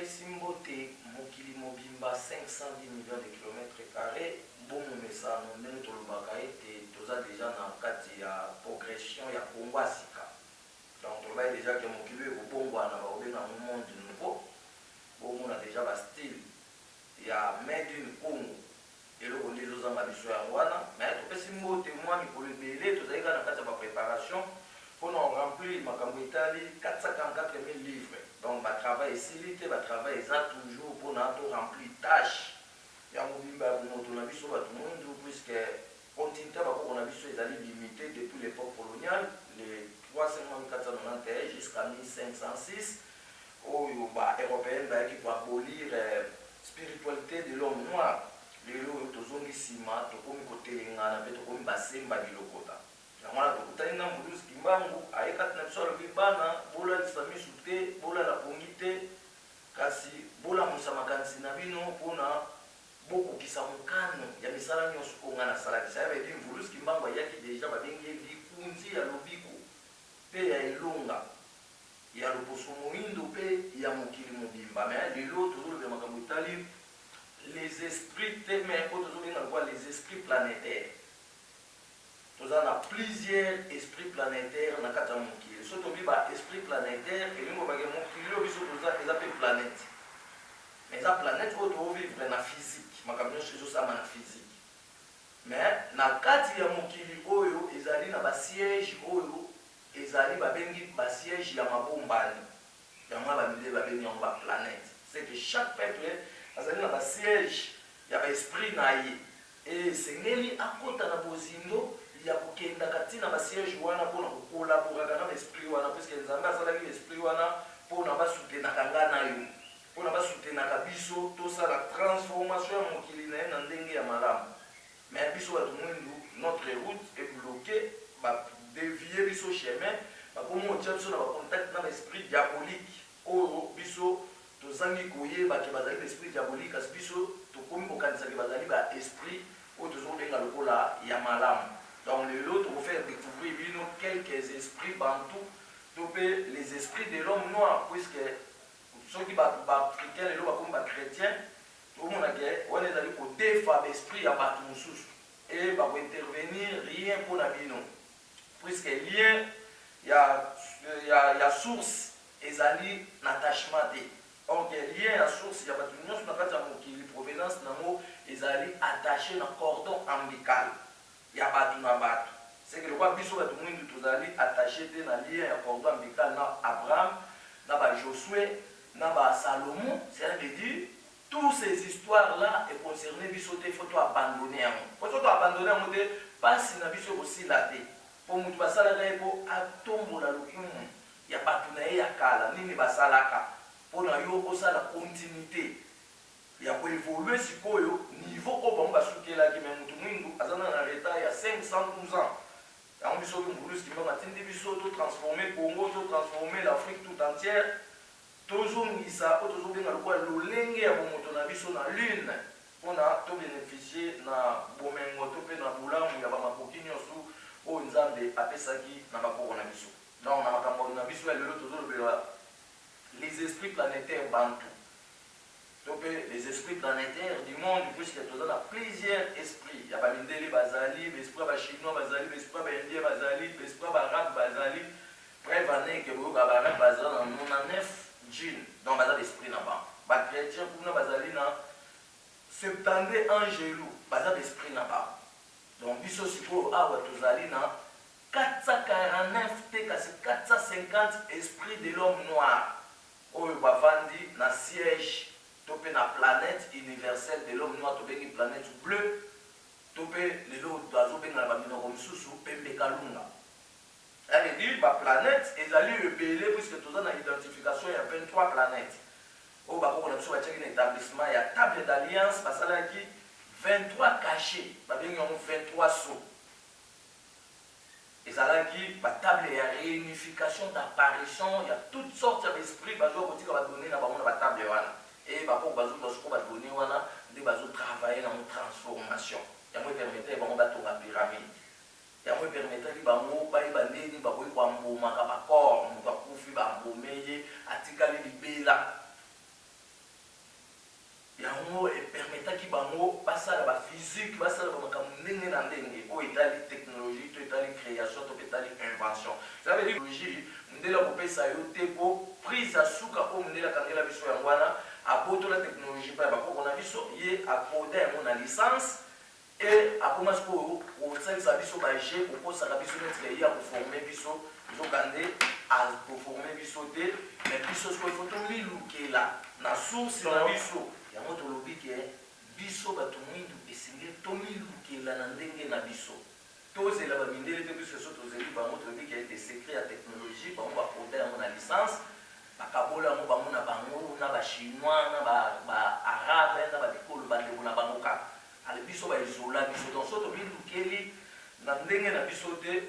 Simbote, Mokili Mobimba, 510 millions de kilomètres carrés. Bon, mais ça, nous avons déjà dans le cadre de la progression, il y a Congo Sika. Donc, on voit déjà que Mokili est bon, on a un monde nouveau. Bon, on a déjà un style. Il y a Made in Congo. Et là, on est aux ambitions à Rwanda. Mais tout ce Simbote, moi, il faut le mêler, tout ça, il y a dans la préparation. On a rempli ma Italie 444 000 livres. Donc, le travail est silité, le travail est toujours pour nous remplir tâches. Il y a un monde puisque le continent est limité depuis l'époque coloniale, les 35491 jusqu'à 1506, où les Européens qui vont abolir la spiritualité de l'homme noir. Les lois de Sima, comme côté Lingana, comme Basemba de Lokota. Namwana tukutani na mbudusi kimbangu ayekati na bisolo bibana bola lisami sute bola la pongite kasi bola musamakanisi na bino pona boko kisamukano ya misala nyonso konga na sala kisa yabe di mbudusi kimbangu ayaki deja babengi likunzi ya lobiko pe ya ilonga ya loposo moindo pe ya mokili mobimba mais lelo tozoloba makambo etali les esprits mais po tozobenga kwa les esprits planétaires. Nous avons plusieurs esprits planétaires dans le monde. Si nous avons des esprits planétaires, nous avons des planètes. Mais la planète, nous devons vivre dans la physique. Nous avons dans la physique. Mais dans le cas de Mokili, ils allaient dans le siège, ils allaient dans le siège, il y a ma bombe. Il y a ma planète. C'est que chaque peuple, ils allaient dans le siège, il y a un esprit naïe. Et c'est ce à côté de Bozindo. Il y a beaucoup de sièges pour collaborer avec l'esprit, parce que les ambassades de l'esprit pour soutenir pour soutenir tout ça, la transformation de la mais notre route est bloquée, dévier le chemin, pour nous contact dans l'esprit diabolique. L'esprit diabolique, parce que l'esprit donc l'autre vous faire découvrir quelques esprits bantous, les esprits de l'homme noir, puisque ceux qui sont africains, les comme chrétiens, tout le monde on est allé pour défendre l'esprit à Batoussous et pour intervenir rien pour la bino. Puisque lien, il y a source, et zali l'attachement de. Donc lien à source, il y a pas de qui provenance ils allaient attacher un cordon ombilical. Il y a pas de battu. C'est que le roi Bissou va tout le monde tous allaient attacher un lien à cordon ombilical dans Abraham, dans Josué, dans Salomon. C'est-à-dire toutes ces histoires-là est concernées Bissou, il faut abandonner. Il faut abandonner un modèle, pas si na Bissou aussi la tête. Pour nous passer la guerre pour atombo la lukumu. Il y a pas de naïa kala, ni ni basalaka. Pour nous avoir la continuité. Il y a évoluer si koyo niveau au bon basuke la qui même tout monde azana na l'état il y a 512 ans. Et on biso ngulu qui m'a tindi biso tout transformer Congo, tout transformer l'Afrique tout entière. Toujours ngisa toujours bien kwa lolenge ya bomoto na biso na lune. On a tout bénéficier na bomengo to pe na bulamu ya ba makoki nyosu o nzambe apesaki na bakoko na biso. Donc on a makambo na biso ya lelo toujours les esprits planétaires bantu. Donc les esprits planétaires du monde, puisque tu as plusieurs esprits. Il y a pas Mindeli Bazali, l'esprit chinois Bazali, l'esprit indien Bazali, l'esprit arabe Bazali. Bref, on est que vous avez Bazali en 9 djinns. Donc Bazali l'esprit là-bas. Les chrétiens pour nous Bazali na 70 angelou, Bazali l'esprit là-bas. Donc biso sipo awa tozali na 449 450 esprits de l'homme noir. Oyo bavandi na siège topé la planète universelle de l'homme noir, topé une planète bleue, topé les autres oiseaux ben la babino comme sous pembe kalunga. Elle dit la planète est allée repeler puisque tout ça dans l'identification il y a 23 planètes. Au bas on a besoin de un établissement, il y a table d'alliance parce que là qui 23 cachets, bah bien ils ont 23 sauts. Et ça là qui la table il y a réunification d'apparition, il y a toutes sortes d'esprits, bah je vais va donner dans la table voilà. Et bah pour bazo va donner voilà des bazo travailler dans une transformation. Il y a moi permettre bah on va tourner la pyramide. Il y a moi permettre que bah on va y bandeni bah pour quoi mboma ka ba corps, on va couper bah mbomeye atikali libela. physique basala bamakambo ndenge na ndenge oyo etali technologie to etali création to mpe etali invention. Ça veut dire technologie mondele akopesa yo te po prise ya suka oyo mondele akangela biso yango wana abotola technologie mpa ya bakoko na biso ye akoda yango na licence e akoma sikoyo kosalisa biso baje kokosaka biso neti ye akoforme biso ezokande akoforme biso te mais biso sikoyo ifo tomilukela na source na biso yango tolobi ke biso bato mwindu esengeli tomilukela na ndenge na biso tozela bamindele te biso so tozeli bango tolobi ke ete secret ya technologie bango bakoda yango na licence bakabola yango bango na bango na bachinois na baarabe na babikolo bandeko na bango kaka ale biso baizola biso donc so tomilukeli na ndenge na biso te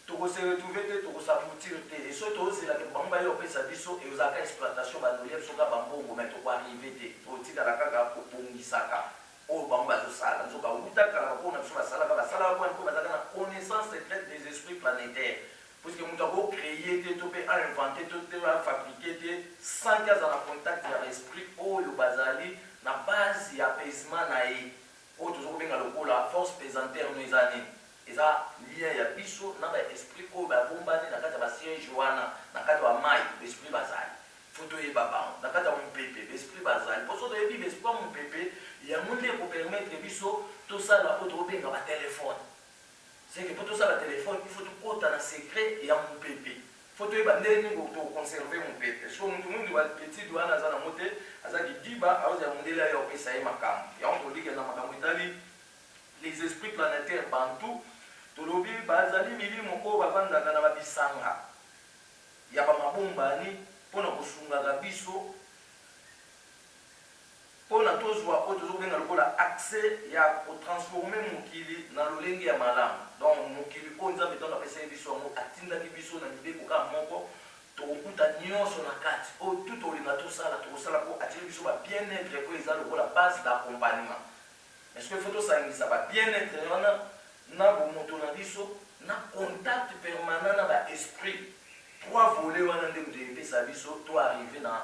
tokoseretrouve te tokosaboutire te e so tozelaka bango baye opesa biso ezalaka exploitation bandolia biso kaka bambongo mai tokoarrive te totikala kaka kobongisaka oyo bango bazosala nzoka outakaka mpona biso basalaka mpona mpo bazalaka na connaissance secrète des esprits planétaires puisque moto akocreye te to mpe ainvente to te afabrike te sans ke aza na contact ya baesprit oyo bazali na base ya apaisement na ye oyo tozokobenga lokola force pesantere no eza nini eza lien ya biso na baesprit oyo babombani na kati ya basiège wana na kati ya bamai baesprit bazali fo toyeba bango na kati ya mopepe baesprit bazali mpo so toyebi baesprit ya mopepe yango nde ekopermettre biso tosala oyo tokobenga batelefone seke mpo tosala telefone il faut tokota na secret ya mopepe fo toyeba ndenge tokonserve mopepe so motu mundu bapetite wana aza nango te aza lidiba aozala mondele ayo opesa ye makambo yango tolike na makambo etali les esprits planétaires bantu tolobi bazali milimo oyo bavandaka na babisanga ya bamabombani mpona kosungaka biso mpona tozwa oyo tozokobenga lokola accès ya kotransforme mokili na lolenge ya malamu donc mokili oyo nzambe ntango apesaki biso yango atindaki biso na mibeko kaka moko tokokuta nyonso na kati oyo tu tolinga tosala tokosala mpo atili biso babien-être oyo eza lokola base d'accompagnement est-ce que faut tosangisa babien-être wana na bomoto na biso na contact permanent na baesprit trois volets wana nde moto epesa biso to arrive na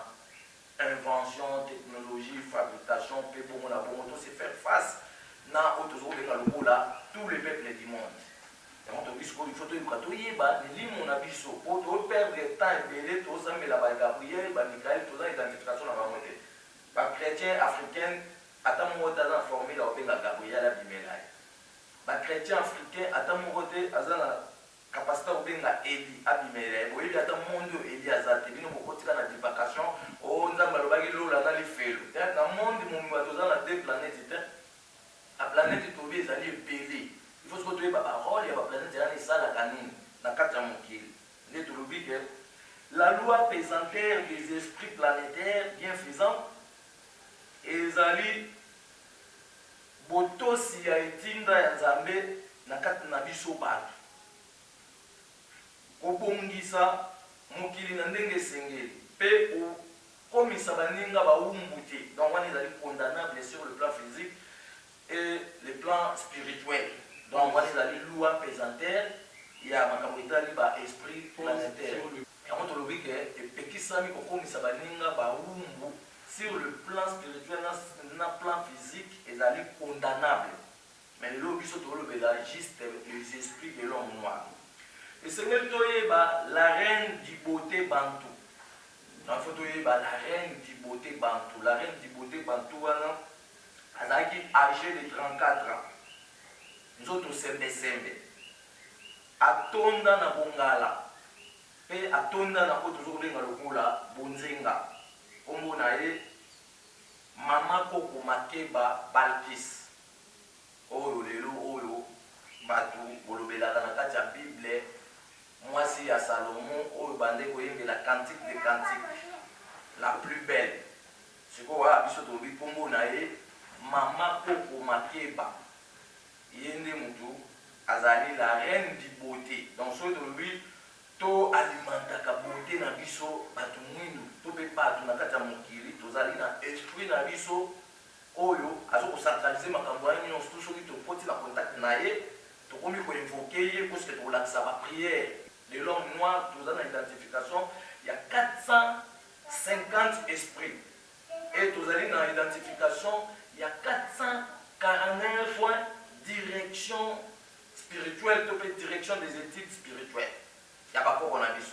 invention, technologie, fabrication, pe bongo na bongo, to se faire face na otozokobenga lokola tous les peuples du monde. Donc biso il faut toyoka toyeba limo na biso po to perdre temps ebele tozambela ba Gabriel ba Michael toza identification na bango te. Ba chrétien africain ata moko te aza formé la obenga Gabriel abimela ye. Ba chrétien africain ata moko te aza na capacité obenga Eli abimela ye. Boyebi ata monde Eli aza te bino bokotika na divagation o nzambe alobaki lola na lifelo na monde mongima toza na deux planètes te la planète tobi ezali ebele il faut soki toyeba barole ya baplanète yana esalaka nini na kati ya mokili nde tolobi ke la loi pesantere des esprits planétaires bienfaisants ezali botosi ya etinda ya nzambe na kati na biso bato kobongisa mokili na ndenge esengeli mpe komisa baninga baumbu te donc wana ezali condamnable sur le plan physique et le plan spirituel donc wana ezali loi pesantere ya makambo etali baesprit planétaire yango tolobi ke epekisami kokomisa baninga baumbu sur le plan spirituel na plan physique ezali condamnable mais lelo biso tolobela juste les esprits de l'homme noir esengeli toyeba la reine du beauté bantu donc il faut toyeba la reine du beauté bantu la reine du beauté bantu wana azalaki âgé de 34 ans nzoto sembesembe atonda na bongala mpe atonda na oyo tozokobenga lokola bonzenga kombo na ye mama koko makeba balkis oyo lelo oyo bato bolobelaka na kati ya bible mwasi ya Salomon oyo bande koyembela cantique de cantique la plus belle sikoyo wana biso tolobi kombo na ye mama koko makeba ye nde motu azali la reine du beauté donc soki tolobi to alimentaka beauté na biso bato mwindu to mpe bato na kati ya mokili tozali na esprit na biso oyo azokocentralize makambo ya nyonso tu soki topoti na contact na ye tokomi koinvoke ye puisque tokolakisa baprière de l'homme noir toza na identification ya 450 esprits et tozali na identification ya 480 49 fois direction spirituelle, direction des études spirituelles. Il n'y a pas quoi qu'on a dit.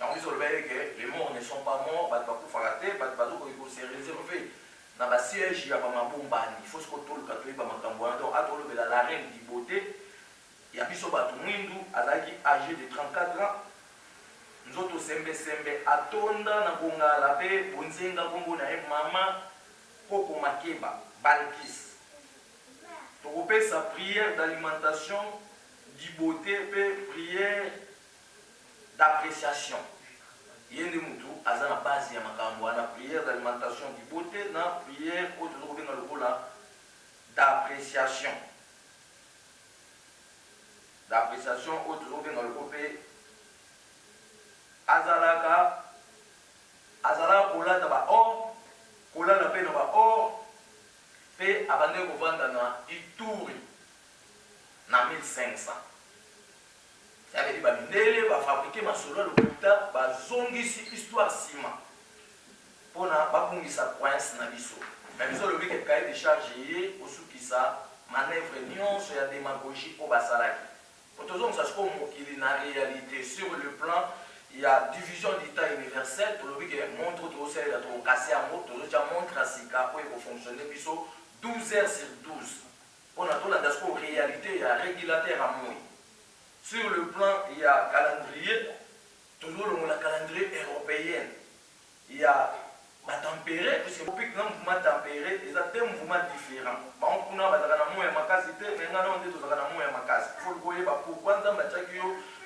Donc, vous savez que les morts ne sont pas morts, ils ne sont pas fratés, ils ne se réserver. Dans le siège, il y a pas de bombani. Il faut se retrouver quand il y a donc, à la reine du beauté, il y a des gens qui âgé de 34 ans. Nous autres, sembe atonda na bongala pe bonzenga bongo na mama koko makeba balkis. Donc, sa prière d'alimentation, de beauté, prière d'appréciation. Il y a des moutons, à la base, il y a une prière d'alimentation, de beauté, une prière d'appréciation. D'appréciation, autre dans le côté. Azalaka, Azalaka, Kola, Taba, Or, Kola, la peine, Or, fait abandonner au Vandana, Ituri, na 1500. Ça veut dire que va fabriquer ma solo le puta, va zongisi histoire sima. Pour na pas pour sa coince na biso. Mais biso le mec cahier de charge au sous qui ça manœuvre nion sur la démagogie au basalaki. Pour tous ça se comme qu'il est en réalité sur le plan il y a division d'état universel pour le mec montre tout ça là tout casser en mot tout ça montre à sika pour fonctionner biso 12 heures sur 12. On a tout là dans réalité il y a régulateur à moi. Sur le plan, il y a calendrier, toujours le calendrier européen. Il y a ma tempéré, parce que le mouvement tempéré, il y a des mouvements différents. On a un mouvement de makasité, mais on a un mouvement de makasité. Il faut le voir pourquoi on a un mouvement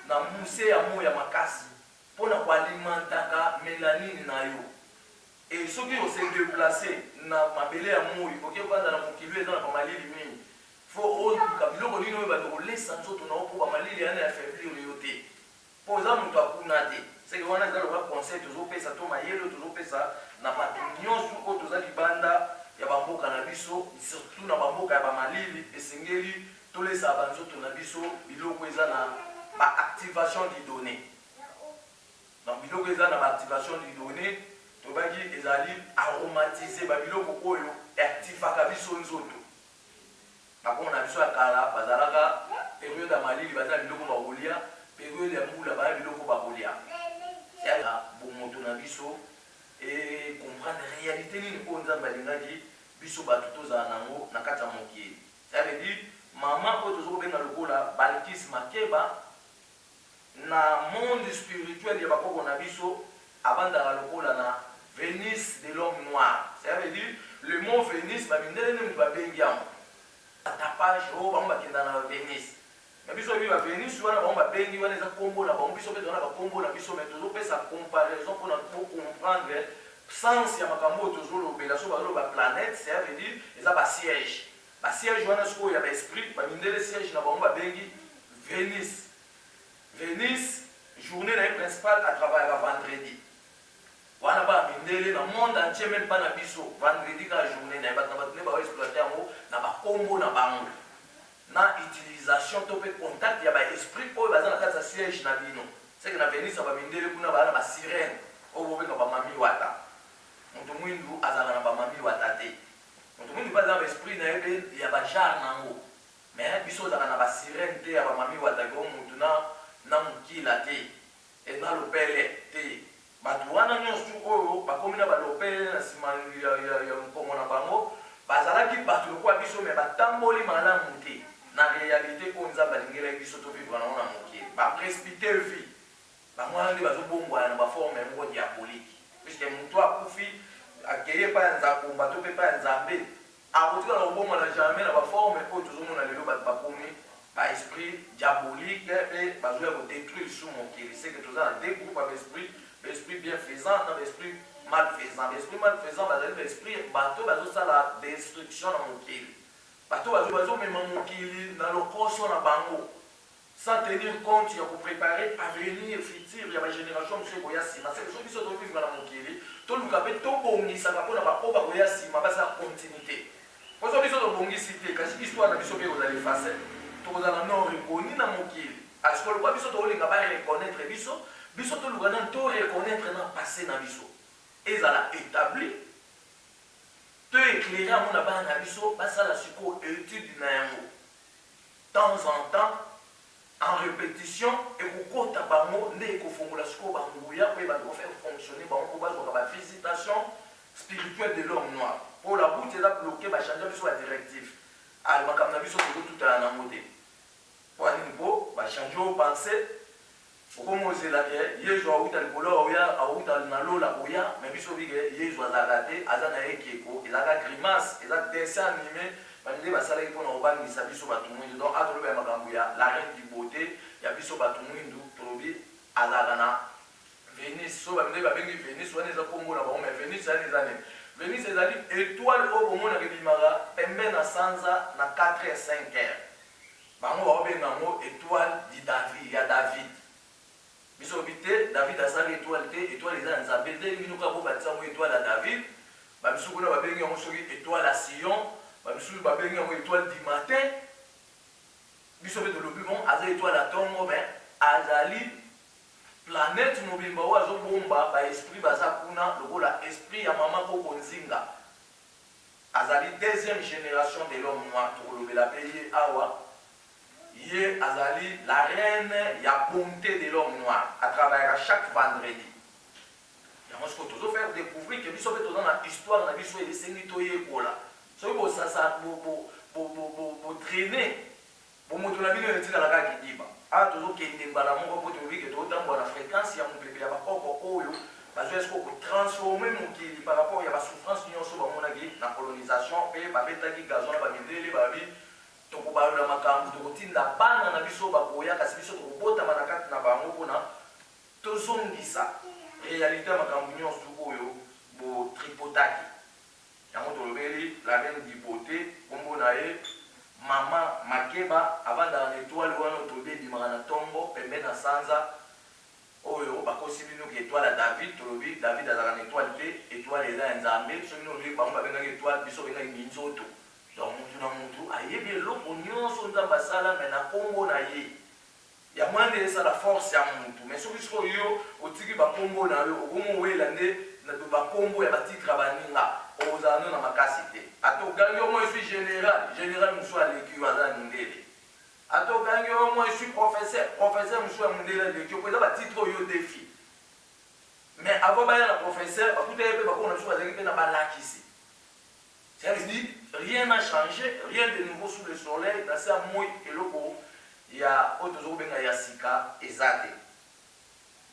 de makasité. Pour alimenter mélanine. Et ceux qui ont se déplacé, dans ma belle amour, il faut qu'ils soient dans mon kilo et dans ma ligne. Faut biloko nini oyo batolesa nzoto na opo bamalili yana affaiblir yote po eza moto akuna te seke wana eza lokola conseil tozopesa to mayele tozopesa na bato nyonso oyo toza libanda ya bamboka na biso surtout na bamboka ya bamalili esengeli tolesa banzoto na biso biloko eza na baactivation du donné donc biloko eza na baactivation du donné tobaki ezali aromatise babiloko oyo activaka biso nzoto. Par contre, on a besoin de la période de Mali, il va y avoir une période de Moula, il va y avoir une c'est là, bon, on a biso et comprendre la réalité, nous avons dit, biso batuto za nango, nakata mokie. Ça veut dire, maman, quand on a le cola, Balkis Makeba, na monde spirituel, il y a pas qu'on a biso, avant d'aller le cola, na Vénice de l'homme noir. Ça veut dire, le mot Vénice, va venir, tapage au bamba qui dans la Venise mais biso bi va Venise wana bamba bengi wana za kombo na bamba biso pe dans la kombo na biso mais toujours pe sa comparaison pour comprendre sens ya makambo toujours lobela so ba planète ça veut dire eza ba siège wana siko ya ba esprit ba mindele siège na bamba bengi Venise journée na principale à travers la vendredi wana ba mindele na monde entier même pas na biso vendredi ka journée na ba ne ba exploiter en na ba kombo na bango na utilisation to pe contact ya ba esprit oyo baza na kati ya siège na bino c'est que na Venise ba mindele kuna ba na ba sirène oyo bobeka ba mami wata moto mwindu azala na ba mami wata te moto mwindu baza na esprit na ebe ya ba jar nango mais biso zaka na ba sirène te ya ba mami wata ko moto na mukila te et na lopele te bato wana nyonso oyo bakomi na balopele na nsima ya nkongo na bango bazalaki bato lokola biso me batamboli malamu te na réalité oyo nzambe alingelaki biso tovivre nango na mokili baprécipité vie bango wana nde bazobongwana na baforme moko diabolike puisque moto akufi akeye epai ya nzakomba to mpe epai ya nzambe akotika na kobongwana jamais na baforme oyo tozomona lelo bato bakomi baesprit diabolique mpe bazoya kodétruire su mokili c'est que toza na deux groupes ya l'esprit bienfaisant dans l'esprit malfaisant. L'esprit malfaisant, c'est l'esprit bateau, c'est la destruction dans mon kill. Bateau, même mon kill dans le corps sur la bango. Sans tenir compte, il y a pour préparer avenir futur, il y a ma génération, monsieur Goyasima. C'est ce qui se trouve dans mon kill. Tout le monde tout bon, ça va pour la Oba Goyasima, c'est la continuité. Pour ça, ils ont bon cité, quand l'histoire de Bissot, vous allez faire ça. Tout vous allez non reconnu dans mon kill. Alors, ce que le roi Bissot, vous allez reconnaître Bissot. Biso to lugana to reconnaître na passé na biso ezala établi to écrit éclairer mon abana biso basa la suko étude na yango temps en temps en répétition et kokota bango nde kofongola suko banguya pe ba faire fonctionner bango ko bazo ka ba visitation spirituelle de l'homme noir pour la route là bloqué ba changer biso la directive al makamna biso tout à na moté pour aller niveau ba changer au penser comme on sait là que Yesu a outa likolo oya a outa na lola oya mais biso bige Yesu azalate azana ekeko ezaka grimace ezaka dessin animé bande basala ipona obangisa biso batu mwindu donc atoloba ya makambo ya la reine du beauté ya biso batu mwindu tolobi azala na Venise so bande babengi Venise wana eza kombo na bango mais Venise ya ezali Venise ezali étoile au bomona ke bimara pembe na sanza na 4 et 5 heures bango babenga ngo étoile di David ya David biso bité David asali étoile te étoile eza nzambe te bino ka bo batisa mo étoile à David ba biso kuna babengi ngo soki étoile à Sion ba biso babengi ngo étoile du matin biso be de lobimon aza étoile à tongo mais azali planète mobimba wa zo bomba ba esprit baza kuna lokola esprit ya mama ko konzinga azali deuxième génération de l'homme noir to lobela payer awa Yé azali la reine ya bonté de l'homme noir à travers chaque vendredi. Yango ce que tu dois faire découvrir que biso beto dans la histoire na biso et sengi to ye kola. So bo ça bo traîner bo moto na bino etika la ka kidiba. A toujours kende mbala moko ko to vike to tambo na fréquence ya mpepe ya bakoko oyo bazo est-ce ko transformer mokili par rapport ya ba souffrance nyonso ba monaki na colonisation pe ba betaki gazon ba mindele ba bi tokobalula makambo tokotinda bana na biso bakoya kasi biso tokobotama na kati na bango mpona tozongisa réalité ya makambo nyonso oyo botripotaki yango tolobeli la reine du beauté kombo na ye mama makeba avandaka na étoile wana tobebimaka na ntongo pembe na sanza oyo bakosi bino ke étoile ya David tolobi David azalaka na étoile te étoile eza ya nzambe so bino olobi bango babengaki étoile biso bengaki minzoto donc mutu na mutu ayebi eloko nyonso nzambe asala me na kombo na ye ya mwande eza la force ya mutu mais soki sikoyo yo otiki bakombo na yo okomowela nde na bakombo ya batitre baninga ozala no na makasi te ata ogangi yo moi suis général mosu aleki yo aza mindele ata ogangi yo moi suis professeur mosu ya mindele aleki yo eza batitre oyo defi mais avant baya na professeur bakuta ye mpe bakona biso bazalaki mpe na balakisi ça veut dire rien n'a changé, rien de nouveau sous le soleil. Dans ce moi et loco, il y a autre benga yasika ezate.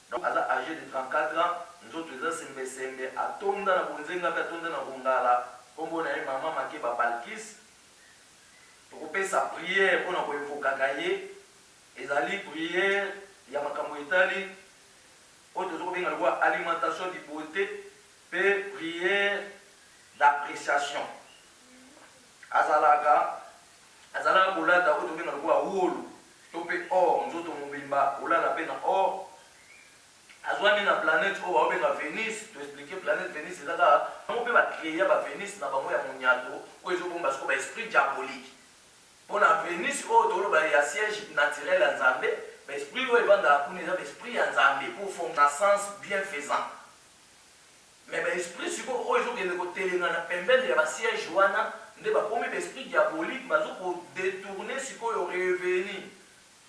Donc à l'âge de 34 ans, nous autres les sembe à tonda na bonzenga pe tonda na bongala. Kombo na maman makeba Balkis. Pour faire sa prière pour na ko invoka gaye. Ezali prière ya makambo itali. Autre benga loi alimentation de beauté, pe prière d'appréciation. azalaka kolata oyo tobenga lokola wolu to mpe or nzoto mobimba kolala mpe na or azwami na planète oyo baobenga Venise toexplike planète Venise ezaka bango mpe bacréa bavenise na bango ya monyato oyo ezobomba siko baesprit diabolique mpo na Venise oyo toloba ya siège naturel ya nzambe baesprit oyo ebandaka kuna eza baesprit ya nzambe pour fond na sens bienfaisant mais baesprit sikoyo oyo ezokende kotelenga na pembeni ya basiège wana nde bakomi baesprit diabolique bazo kodétourne sikoyo reveni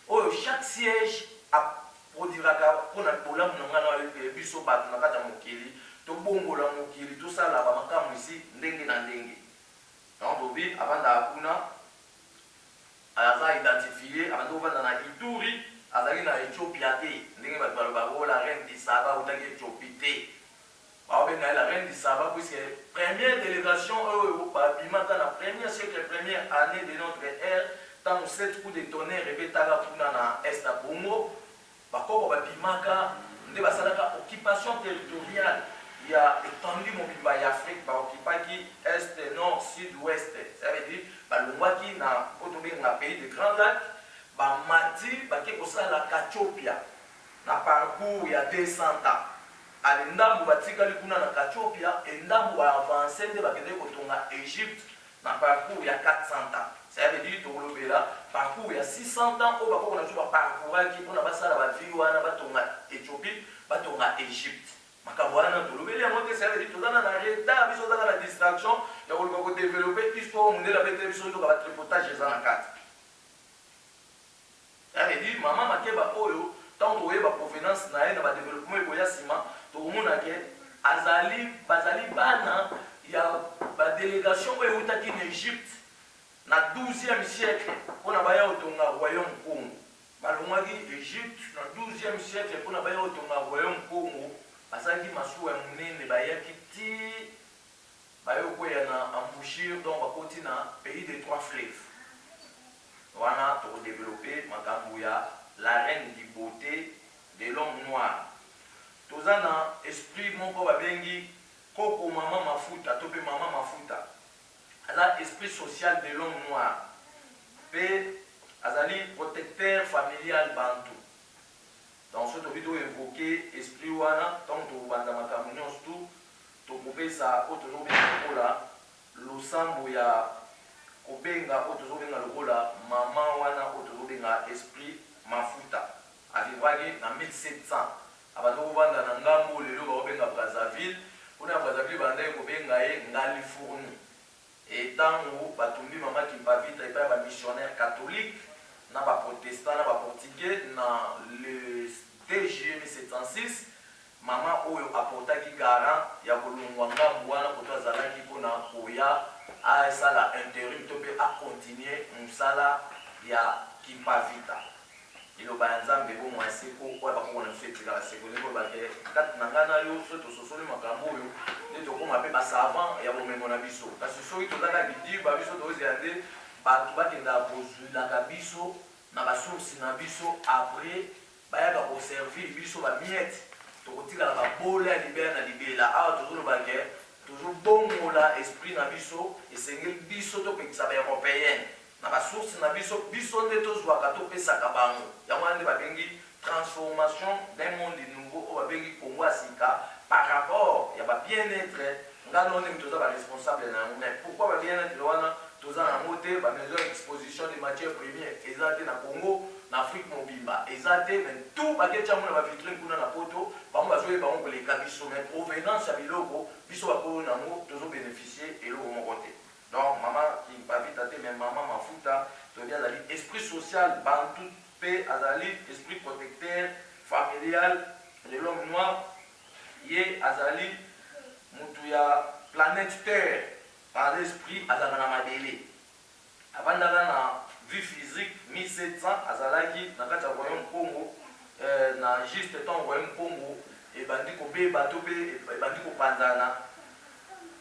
oyo chaque siège aprodiraka mpona bolamu na ngai na biso bato na kati ya mokili tobongola mokili tosala bamakambo isi ndenge na ndenge donc tobi avandaka kuna aza identifie abandi kovanda na Ituri azalaki na Ethiopia te ndenge bato balobaka o la reine du Saba otaki Ethiopie te baobenga la reine du Saba puisque première délégation babimaka na première siècle première année de notre ère ntango 7 coups de tonnerre ebetaka kuna na est ya Congo bakoko babimaka nde basalaka occupation territoriale ya étendue mobimba ya Afrique baoccupaki est nord sud ouest ça veut dire balongwaki na oyo tobenga pays de Grand Lac bamati bake kosala Kachopia na parcours ya 200 ans ale ndambu batikali kuna na Kachopia endambu baavance nde bakende kotonga Égypte na parcours ya 400 ans ça veut dire tolobela parcours ya 600 ans oyo bakoko na biso baparcouraki mpona basala bavie wana batonga Éthiopie batonga Égypte makambo wana tolobeli yango te ça veut dire tozana na retard biso tozana na distraction ya koluka kodévelopper histoire mondela bete biso toka batripotage eza na kati ça veut dire mama makeba oyo ntango tokoyeba provenance na ye na badéveloppement ekoya nsima tokomona ke bazali bana ya badélégation oyo eutaki na Égypte na 12e siècle mpona baya kotonga royaume Congo balongwaki Égypte na 12e siècle mpona baya kotonga royaume Congo bazalaki masuwa ya monene bayaki ti bayokwea na embouchure donc bakoti na pays des trois fleuves wana tokodéveloppe makambo ya la reine du beauté de l'homme noir toza na esprit moko babengi koko mama mafuta to mpe mama mafuta aza esprit social de l'homme noir mpe azali protecteur familial bantu donc so tobi toévoke esprit wana ntango tokobanda makambo nyonso tu tokopesa oyo tozobenga lokola losambo ya kobenga oyo tozobenga lokola mama wana oyo tozobenga esprit mafuta avivaki na 1700 abandi kovanda na ngambo lelo bakobenga Brazzaville mpona ya Brazzaville bandaki kobenga ye ngali fourni etango batumbi mama Kimpavita epai ya bamissionnaire catholique na baprotestant na baportugais na le 2 juillet 1706 mama oyo aportaki garant ya kolongwa ngambo wana koto azalaki mpona koya asala intérim to mpe acontinue mosala ya Kimpavita iloba ya nzambe bomwa ya seko oyo bakokona biso etikala seko ndenge bake kati na ngai na yo soki tososoli makambo oyo nde tokóma mpe basavant ya bomengo na biso kasi soki tozaka bidiba biso tozela te bato bakendaka kozwilaka biso na basource na biso après bayaka koservir biso bamiete tokotikala babola ya libela na libela awa tozolobake tozobongola esprit na biso esengeli biso topekisa baeuropéenne na basource na biso nde tozwaka topesaka bango yango wana nde babengi transformation d'un monde nouveau oyo babengi Congo ya sika par rapport ya babien-être ngano ndenge toza baresponsable na yango mais pourquoi babien-être wana toza nango te bamaison ya exposition de matière première eza te na Congo na Afrique mobimba eza te mais tout baketi yango na bavitrine kuna na poto bango bazoyeba bango koleka biso mais provenance ya biloko biso bakoyo nango tozobénéficie eloko moko te donc mama Kimpavita te mais mama mafuta tobi azali esprit social bantu mpe azali esprit protecteur familial de l'homme noir ye azali mutu ya planète terre par l'esprit azalaka na mabele avandaka na vie physique 1700 azalaki na kati ya royaume Congo na juste temps royaume Congo ebandi kobeba to mpe ebandi kopanzana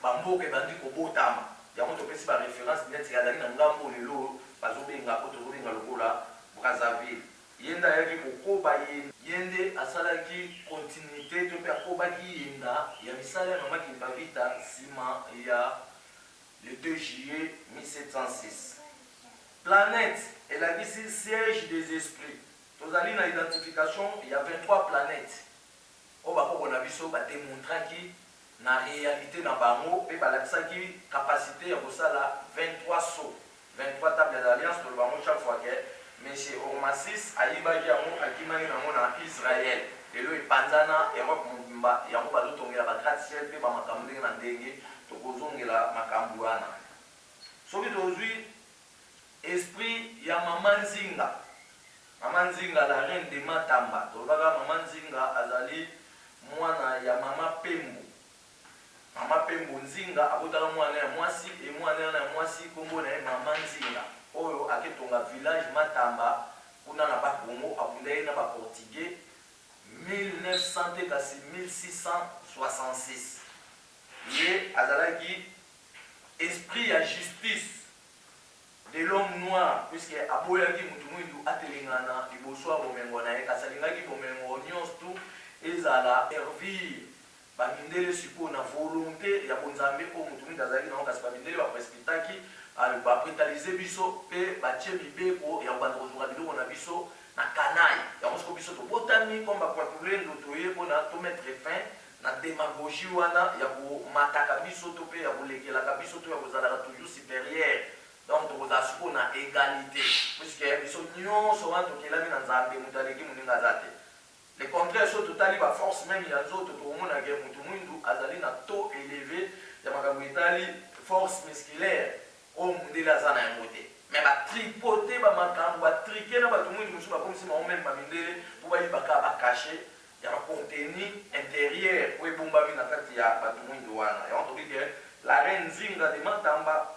bamboka ebandi kobotama yango topesi baréférence neti azali na ngambo lelo bazobenga po tozobenga lokola Brazzaville ye nde ayaki kokoba ye nde asalaki continuité to mpe akobaki yenda ya misala ya mama Kimpavita nsima ya le 2 juillet 1706 planète elakisi siège des esprits tozali na identification ya 23 planètes oyo bakoko na biso bademontraki na réalité na bango mpe balakisaki capacité ya kosala 23 sauts 23 tables d'alliance tolobango chaque fois ke monsieur Ormasis ayibaki yango akimani nango na Israël lelo epanzana Europe mobimba yango bazotongela bagratte-ciel mpe bamakambo ndenge na ndenge tokozongela makambo wana soki tozwi esprit ya mama Nzinga la reine de Matamba tolobaka mama Nzinga azali mwana ya mama Pembo Nzinga abotaka mwana ya mwasi e mwana ya mwasi kombo na ye mama Nzinga oyo aketonga village Matamba kuna na bakongo abunda ye na baportugais 1900 kasi 1666 ye azalaki esprit ya justice de l'homme noir puisque aboyaki mutu mwindu atelengana liboso ya bomengo na ye kasi alingaki bomengo nyonso tu ezala servir bamindele sikoyo na volonté ya bonzambe oyo mutu mwindu azalaki nango kasi bamindele baprescritaki bapretalize biso mpe batie mibeko ya kobanda kozwaka biloko na biso na kanai yango siko biso tobotami comme bakwatulendo toye mpona tomettre fin na démagogie wana ya komataka biso to mpe ya kolekelaka biso to ya kozalaka toujours supérieur donc tokozala sikoyo na égalité puisque biso nyonso wana tokelami na nzambe moto aleki moninga aza te Le contraire, so totali ba force même ya nzoto to mona ke mutu mwindu azali na taux élevé ya makambo etali force musculaire o mundela za na yango te. Mais ba tripoter ba makambo ba triquer na bato mwindu musu ba comme si ma même ba mindele pour ba yibaka ba cacher ya ba contenu intérieur o ebomba bi na kati ya bato mwindu wana. Ya on dit que la reine Nzinga de Matamba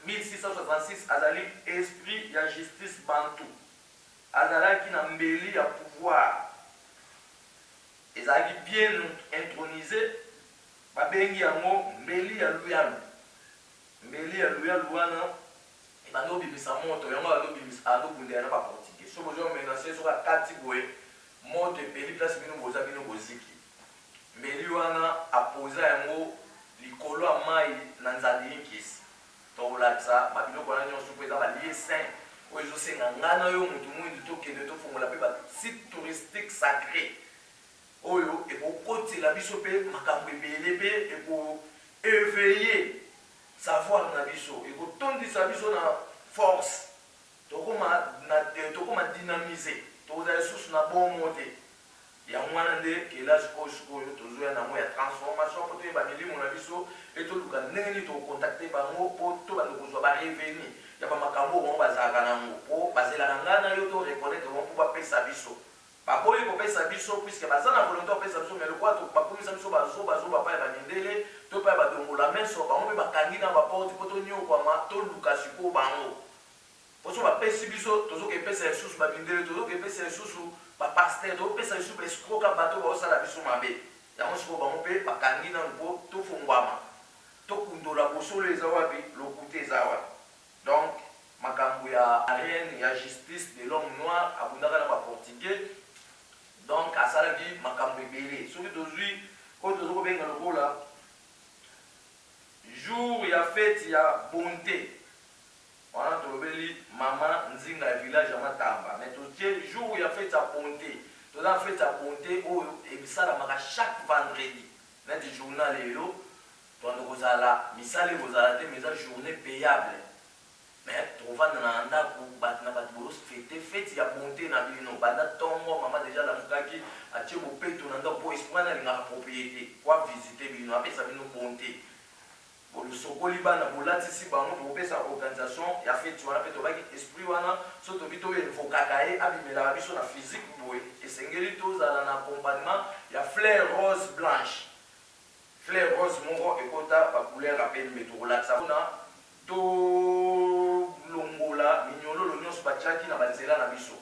1666 azali esprit ya justice bantu. Azalaki na mbeli ya pouvoir. Ezali bien intronisé babengi yango mbeli ya luyalu. Mbeli ya luyalu wana ebando bimisa moto yango alobimisa alobundela na ba portugais. So bozo menacer so kati boye moto epeli place bino boza bino boziki. Mbeli wana apoza yango likolo ya mai na nzadi inkisi. Tolakisa babiloko wana nyonso po eza balie saint oyo ezosenga ngana oyo motu mwindu tokende tofongola mpe basite touristique sacré oyo ekokotela biso mpe makambo ebele mpe ekoéveille savoir na biso ekotondisa biso na force tokoma dynamiser tokozala lisusu na bomo te yango wana nde kelasi oyo sikoyo tozoya nango ya transformation mpo toyeba milimo na biso mpe toluka ndenge nini tokokontakte bango mpo tobanda kozwa bareveni ya bamakambo bango bazalaka nango mpo bazelaka ngai na yo toreconnaitre bango mpo bapesa biso baboyi kopesa biso puiske baza na volonté kopesa biso mais lokwa bakomisa biso bazoba pa ya bamindele to pa ya badongola meso bango mpe bakangi na baporte mpo toniokwama toluka sikoyo bango mpo so bapesi biso tozokepesa lisusu bamindele tozokepesa lisusu bapaster topesa lisusu baescroka bato baosala biso mabe yango sikoyo bango mpe bakangi nanu mpo tofungwama tokundola bosolo eza wapi lokute eza wapi. Donc makambo ya reine ya justice de l'homme noir abundaka na baportugais donc asalaki makambo ebele soki tozwi oyo tozokobenga lokola jour ya fete ya bonté wana tolobeli mama Nzinga ya village ya Matamba mais totie jour ya fete ya bonté toza na fete ya bonté oyo ebisalamaka chaque vendredi neti journal lelo toanda kozala misala ekozala te mais eza journée payable mais tovanda na ndako bato na bato bolos fete ya bonté na bino banda ntongo mama deja lamukaki atie bopeto na ndako po esprit wana alingaka propriété po avisite bino apesa bino bonté bolosokoli bana bolatisi bango bopesa organisation ya fete wana mpe tobaki esprit wana so tobi toyevokaka ye abimelaka biso na physique boye esengeli tozala na accompagnement ya fleur rose blanche fleur rose moko ekota bacouleur apembe tokolakisa mpona tolongola minyololo nyonso batiaki na banzela na biso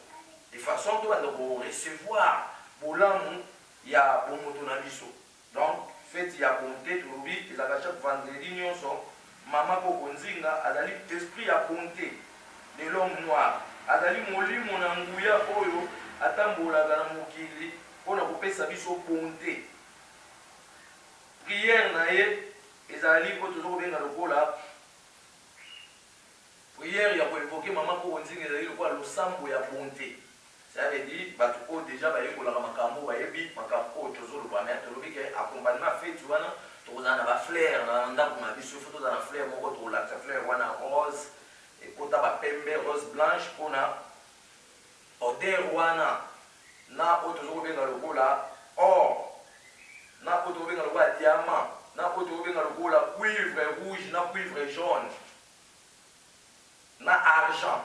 de façon tobanda korecevoir bolamu ya bomoto na biso. Donc fete ya bonté tolobi ezalaka chaque vendredi nyonso mama Koko Nzinga azali esprit ya bonté de l'homme noir azali molimo na nguya oyo atambolaka na mokili mpona kopesa biso bonté. Prière na ye ezali oyo tozokobenga lokola prière ya koevoke mama Koko Nzinga ezali lokola losambo ya bonté. Ça veut dire bato oyo déjà bayekolaka makambo bayebi makambo oyo tozoloba mais tolobi ke accompagnement fete wana tokozala na bafleur na ndako na biso fo tozala na fleur moko tokolakisa fleur wana rose ekota bapembe rose blanche mpona odeur wana na oyo tozokobenga lokola or na oyo tokobenga lokola diamant na oyo tokobenga lokola cuivre rouge na cuivre jaune na argent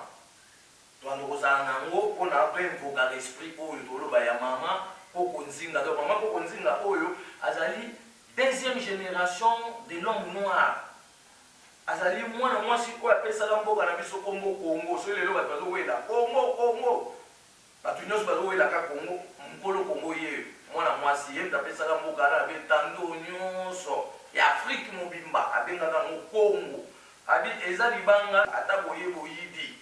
toanda kozala nango mpona toinvoka esprit oyo toloba ya mama Koko Nzinga. Donc mama Koko Nzinga oyo azali deuxième génération de l'homme noir azali mwana mwasi oyo apesaka mboka na biso kombo Kongo soki lelo bato bazowela Kongo bato nyonso bazowelaka Kongo mokolo Kongo ye mwana mwasi ye moto apesaka mboka na abe tando nyonso ya Afrique mobimba abengaka ngo Kongo abi eza libanga ata boye boyidi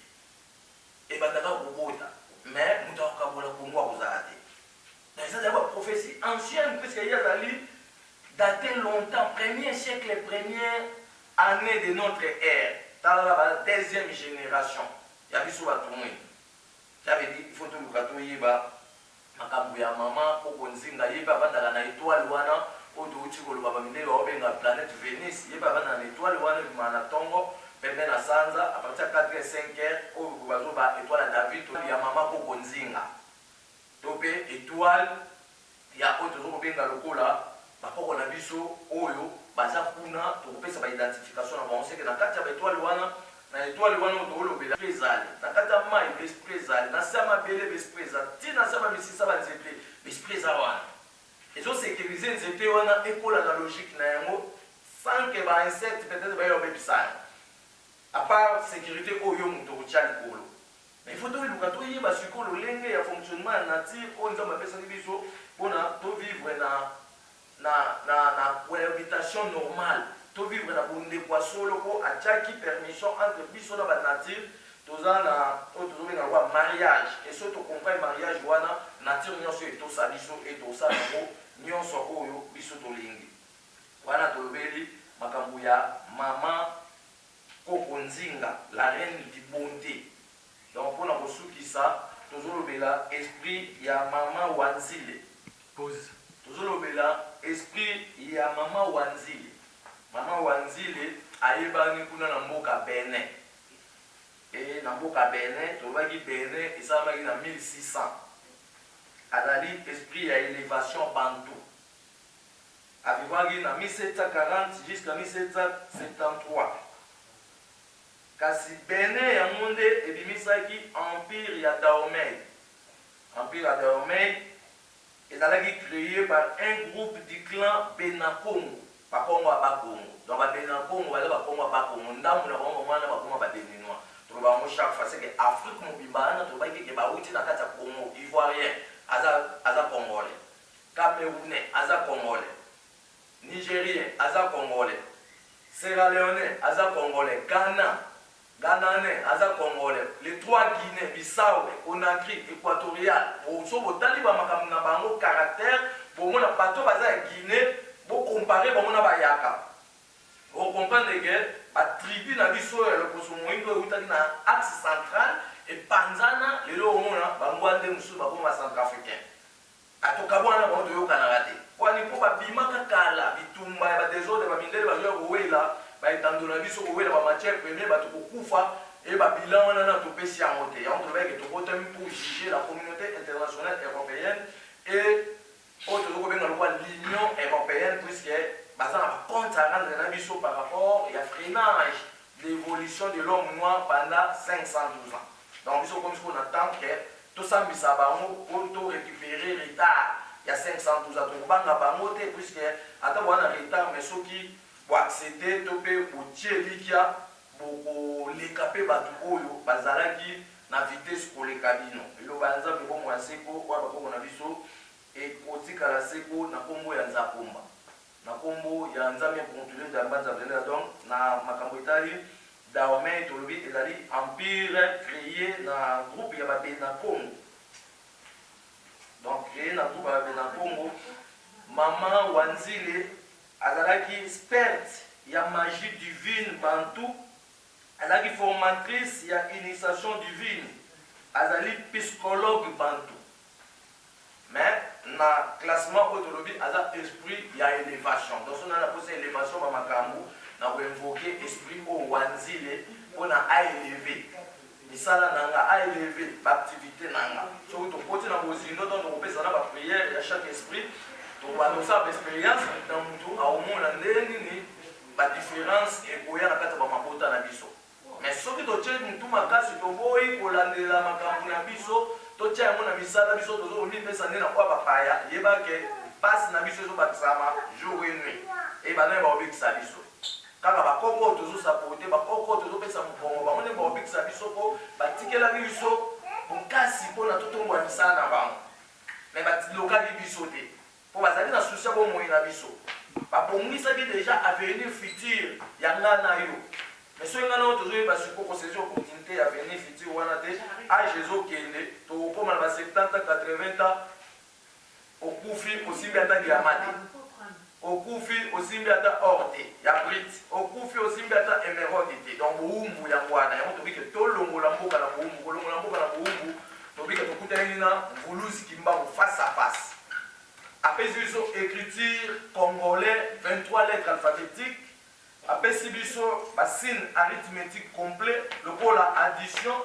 ebandaka kobota mais moto akabola Kongo akozala te. Donc ça c'est une prophétie ancienne puisque il azali daté longtemps premier siècle première année de notre ère dans la deuxième génération ya biso bato mwe. Ça veut dire il faut toluka toyeba makambo ya mama Koko Nzinga yeba bandaka na étoile wana oyo touti koloba bamindele baobenga planète Vénus yeba banda na étoile wana bima na ntongo pembe na sanza à partir ya 4h 5h oyo bazoba étoile ya David ya mama Koko Nzinga. topé étoile ya oyo tozokobenga lokola bakoko na biso oyo baza kuna tokopesa baidentification na bango seke na kati ya baetoile wana na étoile wana tolobela ezali na kati ya mai besprit ezali na se ya mabele besprit eza ti na se ya bamisisa banzete besprit eza wana ezosécurize nzete wana ekola na logique na yango sans que bainsecte peut-être bayo bebisa yango à part sécurité oyo moto kotia likolo mais il faut toyeluka toyeba sikoyo lolenge ya fonctionnement ya nature oyo nzambe apesaki biso mpona tovivre na cohabitation normale tovivre na bondeko ya solo mpo atiaki permission entre biso na banature toza na oyo tozobenga kwa mariage et soki tocomprendre mariage wana nature nyonso etosa biso etosala yango nyonso oyo biso tolingi wana tolobeli makambo ya mama koko nzinga la reine du bonté donc mpona kosukisa tozolobela esprit ya mama wanzile tozolobela esprit ya mama wanzile. Mama wanzile ayebani kuna na mboka Benin et na mboka Benin tobaki Benin esalamaki na 1600 azali esprit ya élévation bantou avivaki na 1740 jusqu'à 1773 kasi Benin yango nde ebimisaki empire ya Dahomey. Empire ya Dahomey ezalaki créé par un groupe du clan Benakongo bakongo ya bakongo donc babenakongo baza bakongo ya bakongo ndambo na bango mwana bakongo ya babeninois toloba yango chaque fois seke afrique mobimba wana tolobaki keke bauti na kati ya congo ivoirien aza congolais, camerounais aza congolais, nigérien aza congolais, sierra leone aza congolais, Ghananais aza congolais, les trois Guinées, Bissau, Conakry, équatorial, pour so botali ba makambo na bango caractère pour mona bato baza Guinée, bo comparer ba mona bayaka. Vous comprenez que la tribu na biso ya lokoso moindo utaki na axe central et panzana lelo mona bangwande musu ba boma centrafricain. Atokabwana ba ndo yoka na rate. Kwani po ba bimaka kala bitumba ya ba désordre ba mindele ba yo wela ba itandona biso ko wela ba matière première ba to kufa et ba bilan wana na to pesi yango te. On trouve que to botem pour juger la communauté internationale européenne et autre benga l'Union européenne puisque ça n'a pas compte à rendre par rapport à freinage l'évolution de l'homme noir pendant 512 ans. Donc, nous comme ce qu'on attend que tout ça, pour récupérer le retard. Il y a 512 ans. Donc, on va puisque attends, on a un retard, mais ceux qui vont accéder, topé ou tchélikia, pour les caper, batukoyo, bazalaki, na vitesse pour les cabines. Et le banza, mais bon, moi, c'est quoi, on a vu ça, et kotika la seko, na kombo ya nzakumba. Na kombo ya nzambe contrôler de banza venir donc na makambo itali Dahomey tolobi ezali empire créé na groupe ya babena Congo. Donc créé na groupe ya babena Congo, mama wanzile azalaki experte ya magie divine bantou, azalaki formatrice ya initiation divine, azali psychologue bantou. Mais na classement autolobi aza esprit ya élévation. Donc on a posé élévation ba makambo na ko invoquer esprit o wanzile pona a élever. Misala nanga a élever ba activité nanga. So to poti na bozindo donc on peut ça na ba prière ya chaque esprit to ba no sa expérience dans mutu a au monde ndeni ni ba différence et boya na kata ba mabota na biso. Mais soki to tche mutu makasi to boyi ko landela makambo na biso totia yango na misala biso tozomipesa nde na kwa bapaya yeba ke pasi na biso ezobakisama jour et nuit e bana baobikisa biso kaka bakoko oyo tozosapote bakoko oyo tozopesa mokongo bango nde baobikisa biso mpo batikelaki biso bokasi mpona totombola misala na bango me batilokaki biso te mpo bazali na susi ya bomoi na biso babongisaki déjà avenir futur ya ngai na yo mais soki ngai nao tozoyeba sikoyo kosezi opportunité ya avenir futur wana te age ezokende tokokoma na ba 70 80 ans okufi osimbi ata diama te okufi osimbi ata or te ya brite okufi osimbi ata émeraude te donc bowumbu yango wana yango tobike tolongola mboka na bowumbu kolongola mboka na bowumbu tobike tokutani na mvuluzi kimbangu face à face apesi biso écriture congolais 23 lettres alphabétiques apesi biso basigne arithmétique complet lokola addition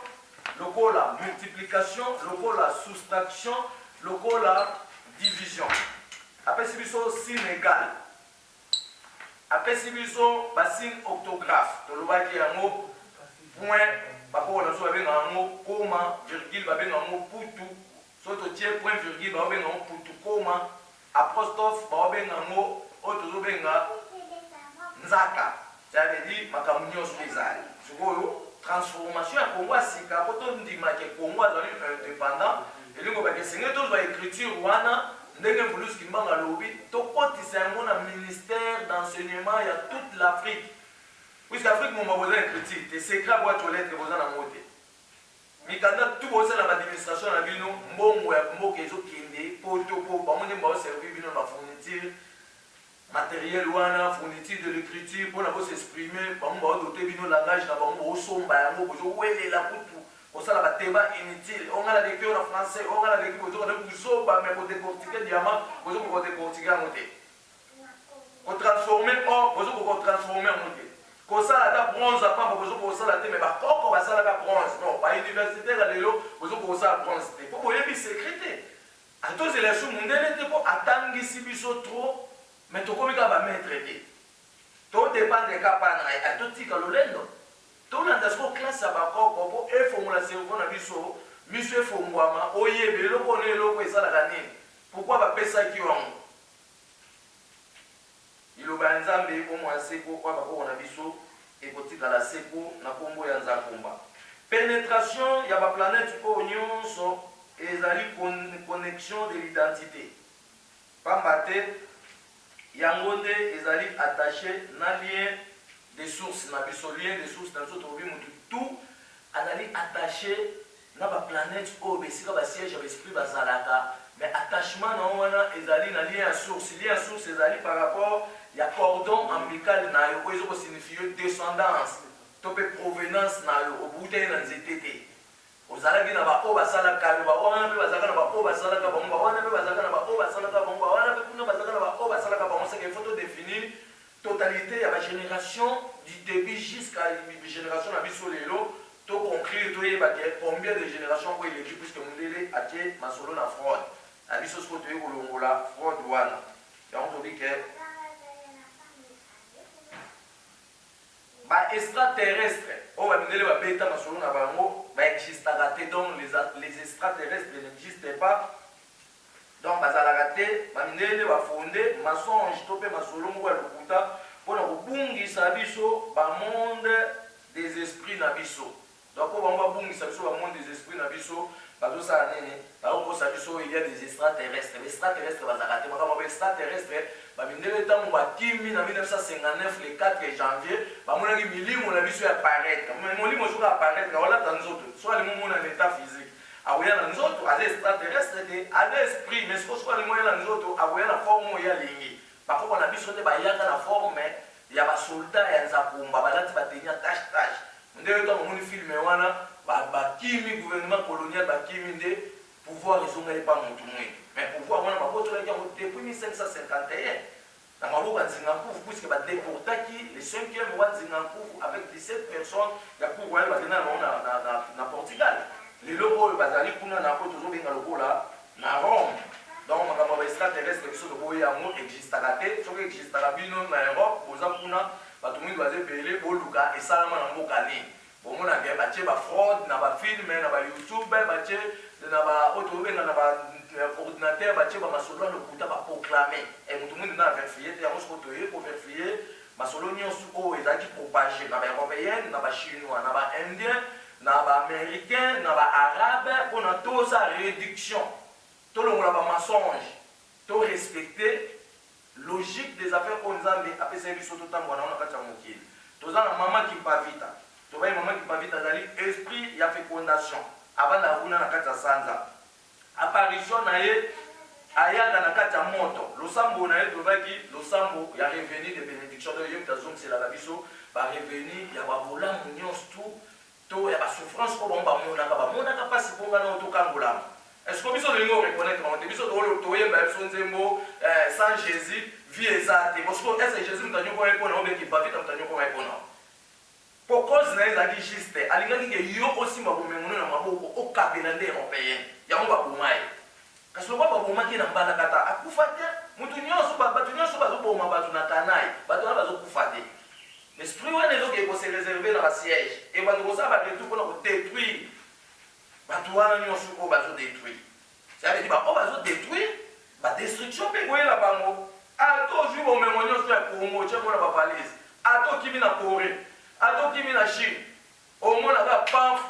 lokola multiplication, lokola soustraction, lokola division. Après si biso signe égal. Après si biso signe octographe. Tolobaki yango point bapo na so babenga yango koma virgule babenga yango putu. So to tie point virgule babenga yango putu koma apostrophe babenga yango otozobenga nzaka. Ça veut dire makambo nyonso ezali. Sikoyo transformation ya Congo asika poto ndima ke Congo azali indépendant elingo bakesenge tozwa écriture wana ndenge Mbulusi Kimbanga lobi tokotisa yango na ministère d'enseignement ya toute l'Afrique. Puisque Afrique moma boza écriture te secret boîte aux lettres boza na mote mikanda tout boza na administration na bino mbongo ya mboka ezokende poto po bamonde mba servir bino na fourniture matériel wana fourniture de l'écriture pour s'exprimer bango doter bino langage na bango osomba yango bozo welela kutu osala bateba inutile on a la lecture en français on a la lecture bozo ko kusoba mais ko décortiquer diamant bozo ko décortiquer en moté ko transformer or bozo ko transformer en moté ko sala ta bronze pa bozo ko sala te mais ba koko ba sala ka bronze non ba université la lelo bozo ko sala bronze te po yebi secrété à tous les sous mondele te po atangisi biso trop. Mais tu comme va mettre traité. Tout dépend des cas par à tout tika lolendo. Tout l'andasco classe à bako pour e formula cerveau na biso, biso e formua oye belo koné loko ezala kanini. Pourquoi ba pesa ki wango? Ilo ba nzambe ko mo aseko kwa bako na biso e kotika la seko na kombo ya nzakomba. Pénétration ya ba planète ko nyonso ezali connexion de l'identité. Pambate yangonde ezali attaché na lien des sources na biso lien des sources na biso tobi mutu tout azali attaché na ba planète o besika ba siège ya esprit bazalaka mais attachement na wana ezali na lien à source ezali par rapport ya cordon ombilical na yo ezo ko signifier descendance to pe provenance na yo obuta na nzetete ozalaki na ba o basalaka ba wana pe bazalaka na ba o basalaka ba wana pe bazalaka na ba o basalaka ba wana pe kuna bazalaka na ba o basalaka ba c'est qu'il faut définir totalité ya ba génération du début jusqu'à la génération na biso lelo to conclure to yeba ke combien de générations ko il est puisque mondele atie masolo na fraude a biso sko to yekolongola fraude wana ya on dit que ba extraterrestre o ba mondele ba beta masolo na bango ba existera te donc les extraterrestres n'existent pas. Donc bazalakate bamindele bafonde mensonge to pe masolo moko ya lokuta mpona kobungisa biso bamonde des esprits na biso. Donc po bango babungisa biso bamonde des esprits na biso bazosala nini bakokosa biso il y a des extraterrestres. Extraterrestres bazalakate makambo ba extraterrestre bamindele ntango bakimi na 1959 le 4 janvier bamonaki milimo na biso ya paraître molimo soki apparaître olata nzoto so alingi omona na état physique akoya na nzoto aza extraterrestre te aza esprit mais sikoyo alingi oya na nzoto akoya na forme oyo alingi bakoko na biso te bayaka na forme ya basoldat ya nzakumba balati bateni ya tashe ndenge ntango omoni filme wana bakimi gouvernement colonial bakimi nde pouvoir ezongai epa motu mwini mais pouvoir wana bakotolaki yango depuis 1551 na maboko ya Nzingankufu puisque badéportaki le 5e roi Nzingankufu avec 17 personnes ya cour royale bakenda na Portugal lelo oyo bazali kuna na po tozobenga lokola na Rome. Donc makambo ya extraterrestre biso tokoya yango existaka te soki existaka bino na Europe boza kuna bato mingi baza ebele boluka esalama na mboka nini bomonake batie bafraude na bafilme na bayoutube batie na oyo tobenga na ordinateur batie bamasolo ya lokuta baproclame moto mingi na verifie te yango soko toye koverifie masolo nyonso oyo ezalaki propage na baeuropéenne na bachinois na baindien na baaméricain na baarabe mpona toza réduction tolongola bamensonge to respecter logique des affaires oyo nzambe apesaki biso totambola nango na kati ya mokili toza na mama kimpavita tobai mama kimpavita azali esprit ya fécondation avanda kuna na kati ya sanza apparition na ye ayaka na kati ya moto losambo na ye tozaki losambo ya revenu de bénédiction to ye tazongiselaka biso barevenu ya babolamu nyonso to ya basouffrance ko bango bamonaka mpasi mponga na tokangolama. Est-ce que biso tolingi oreconnaître bango te biso toyemba biso nzembo sans Jésus vie eza te bosiko est-ce que Jésus moto anyoko ye mpona obeki bavita moto anyoko ye mpona po cause na ye ezalaki juste alingaki ke yo osimba bomengono na maboko okabela nde européenne yango baboma ye kasi lokwa babomaki na mbala kata akufa te mutu nyonso bato nyonso bazoboma bato na kanai bato wana bazokufa te l'esprit wana ezoki ekose réserve na basiège e bato kosala baretour mpona kodétruire bato wana nyonso oyo bazodétruire cetadire baoyo bazodétruire badestruction mpe koyela bango ata ozwi bomengo nyonso ya kongo tye mpona bavalise ata okimi na corée ata okimi na chine omonaka paf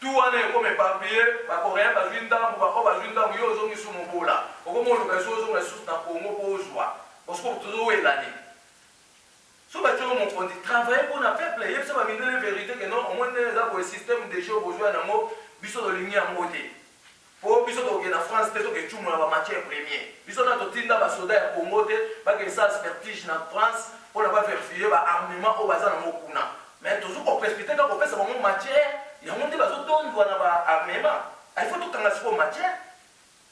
tout wana ekoma éparpillé bacoréen bazwi ndambu baoyo bazwi ndambu yo ozongisi mobola okomoluka esi ozonga lisusu na kongo mpo ozwa parceke tozowelani so batie oyo mokonzi travaille mpona peuple yebisa bamindele vérité ke non omoi ndenge eza boye système de jeu bozwa yango biso tolingi yango te po biso tokokende na france te tokecumula bamatière première biso na totinda basoda ya congo te bakesa aspertige na france mpona baverifie baarmement oyo baza nango kuna mais tozu koprécipité kaka kopesa bango matière yango nde bazotondwa na baarmement alifo tokanga sikoyo matière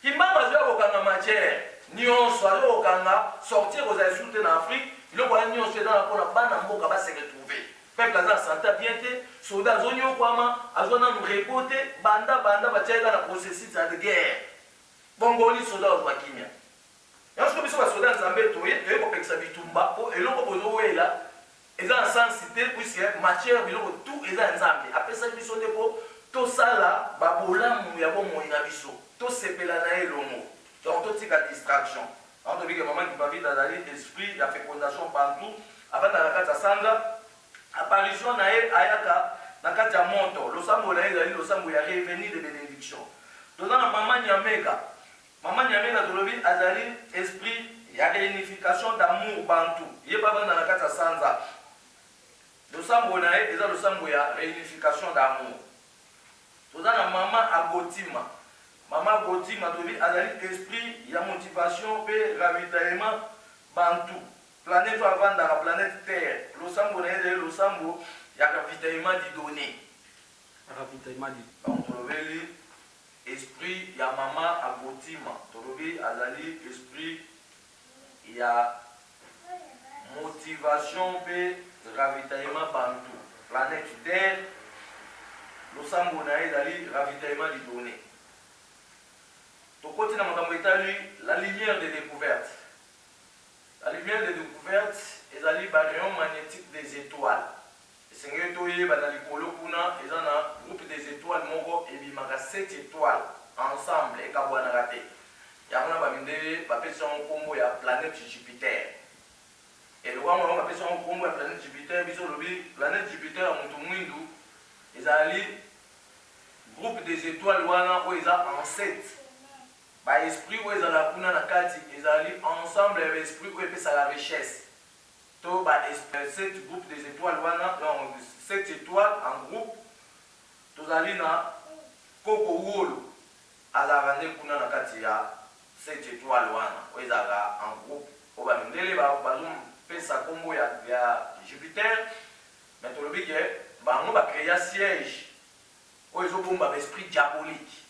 kimbanga azwi akokanga matière nyonso azwi kokanga sortir kozala esu te na afrique biloko wana nyonso eza na mpona bana mboka base retrouve peuple aza na santa bien te soda azonyokwama azwa nanu repo te banda batiaka na processus ya de guerre bongoli soda ozwa kimia yango siko biso basoda nzambe toye kopekisa bitumba mpo eloko bozowela eza na sensi te puisque matière biloko tout eza ya nzambe apesaki biso nde mpo tosala babolamu ya bomoi na biso tosepela na ye elongo donc totika distraction alors tobike mama kipavi azali esprit ya fécondation partout avanda na kati ya sanza apparition na ye ayaka na kati ya moto losambo na ye ezali losambo ya revenu de bénédiction toza na mama nyameka tolobi azali esprit ya réunification d'amour bantu ye bavanda na kati ya sanza losambo na ye eza losambo ya réunification d'amour toza na mama agotima tolobi azali esprit ya motivation mpe ravitaillement bantu planète oyo avandaka planète terre losambo na ye ezali losambo ya ravitaillement didonné donc tolobeli esprit ya mama agotima tolobi azali esprit ya motivation mpe ravitaillement bantu planète terre losambo na ye ezali ravitaillement didonné tokoti na makambo etali la lumière de découverte. La lumière de découverte ezali ba rayon magnétique des étoiles. Esengeli toyeba na likolo kuna eza na groupe des étoiles moko ebimaka 7 étoiles ensemble ekabwanaka te. Yango na bamindele bapesi yango nkombo ya planète Jupiter. eloko yango bapesi yango nkombo ya planète Jupiter biso lobi planète Jupiter ya moto mwindu ezali groupe des étoiles wana oyo eza en 7. Ba esprit oyo ezala kuna na kati ezali ensemble ya esprit oyo epesa la richesse to ba 7 groupe des étoiles wana 7 étoiles en groupe tozali na koko wolo azalaka nde kuna na kati ya 7 étoiles wana oyo ezalaka en groupe oyo bamindele bazopesa nkombo ya Jupiter mais tolobi ke bango bacréa siège oyo ezobomba baesprit diabolique.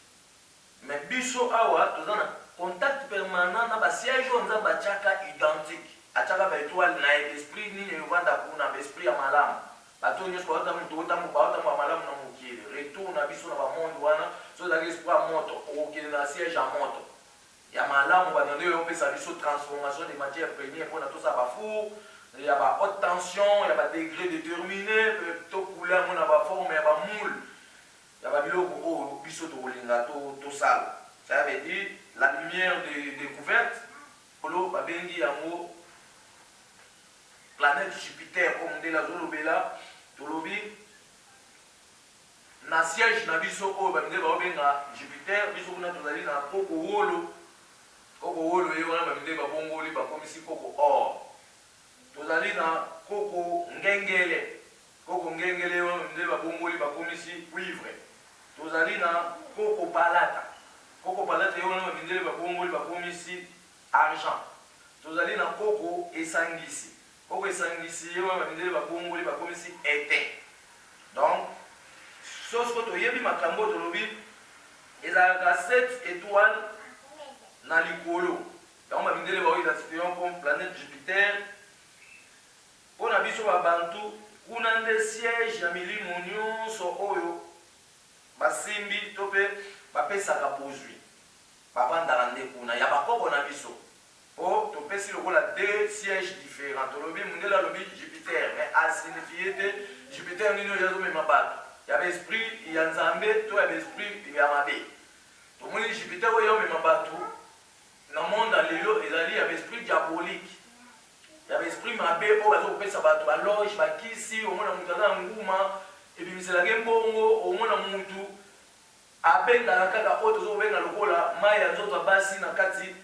Mais biso awa toza na contact permanent na basiège oyo nzambe atiaka identique atiaka baétoile na esprit nini evanda kuna baesprit ya malamu bato nyonso baotamu ya malamu na mokili retour na biso na bamonde wana so ezalaki esprit ya moto okokende na siège ya moto ya malamu banande oyo opesa biso transformation des matières premières mpona tosala bafour ya ba haute tension ya badegré déterminé to couleur yango na baforme ya bamoule ya babiloko oyo biso tokolinga tosala. Ça veut dire la lumière de découverte polo babengi yango planète Jupiter comme nde nazolobela tolobi na siège na biso oyo baminde baobenga Jupiter biso kuna tozali na koko wolo ye wana baminde babongoli bakomisi koko or tozali na koko ngengele wana baminde babongoli bakomisi cuivre tozali na koko palata ye wana bamindele babongoli bakomisi argent tozali na koko esangisi ye wana bamindele babongoli bakomisi étain. Donc soko toyebi makambo tolobi ezalaka 7 étoiles na likolo yango bamindele baoidentifie comme planète Jupiter mpona biso babantu kuna nde siège ya milimo nyonso oyo basimbi to mpe bapesaka bozwi bavandaka nde kuna ya bakoko na biso po topesi lokola deux sièges différents tolobi mundele alobi Jupiter mais asignifie te Jupiter nini oyo azomema bato ya baesprit ya nzambe to ya baesprit ya mabe tomoni Jupiter oyo omema bato na monde ya lelo ezali ya baesprit diabolique ya baesprit mabe oyo bazokopesa bato baloge bakisi omona moto aza na nguma ebimiselaka mbongo omona mutu abendaka kaka oyo tozokobenga lokola mai ya nzoto basi na kati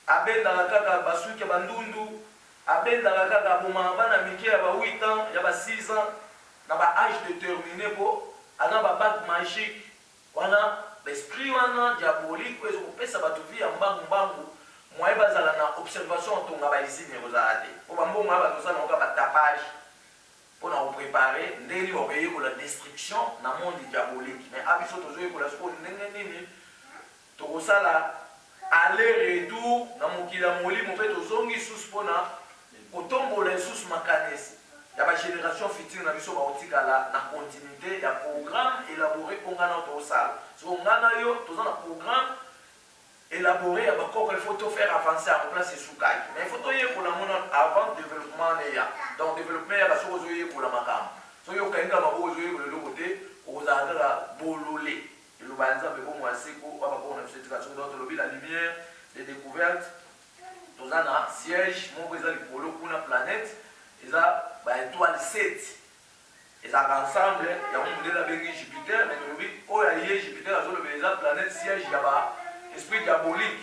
abendaka kaka basuki ya bandundu abendaka kaka abomaka bana mike ya ba 8 ans ya ba 6 ans na ba âge déterminé po aza babague magique wana baesprit wana diabolique oyo ezokopesa bato vi ya mbangu mwaye bazala na observation otonga baizine kozala te po bambongo ya bazosala oka batapage pour nous préparer ndeni bakoyekola destruction na monde diabolique mais abiso tozoyekola sikoyo ndenge nini tokosala aller-retour na mokili ya molimo mpe tozongi susu mpona kotombola lisusu makanisi ya bagénération future na biso bakotikala na continuité ya programme élaboré mpo nga na tokosala soko nga na yo toza na programme élaboré ya bakoko il faut tout faire avancer en place esukaki mais il faut toyekola mona avant développement neya donc développement ya basoko ozoyekola makambo soki okainga maboko ozoyekola eloko te okozala kaka bolole eloba ya nzambe bomo ya seko oya bakoko na biso etika soki donc tolobi la lumière de découverte toza na siège moko eza likolo kuna planète eza baétoile 7 ezalaka ensemble yango mondele abengi Jupiter mais tolobi oyo aye Jupiter azoloba eza planète siège ya ba esprit diabolique.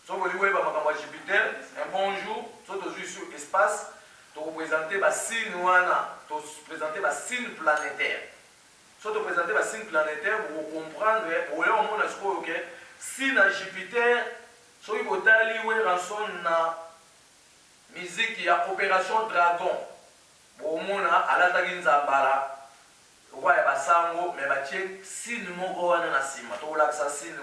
Si vous voulez voir Jupiter, un bon jour, si vous êtes sur l'espace, vous représentez le signe planétaire. Si vous présentez le signe planétaire, vous comprenez, vous voyez que si na Jupiter, si vous avez la musique, il y a Opération Dragon. Vous avez Nzambala, vous voyez Basango, mais vous avez un signe na sima. Vous avez un signe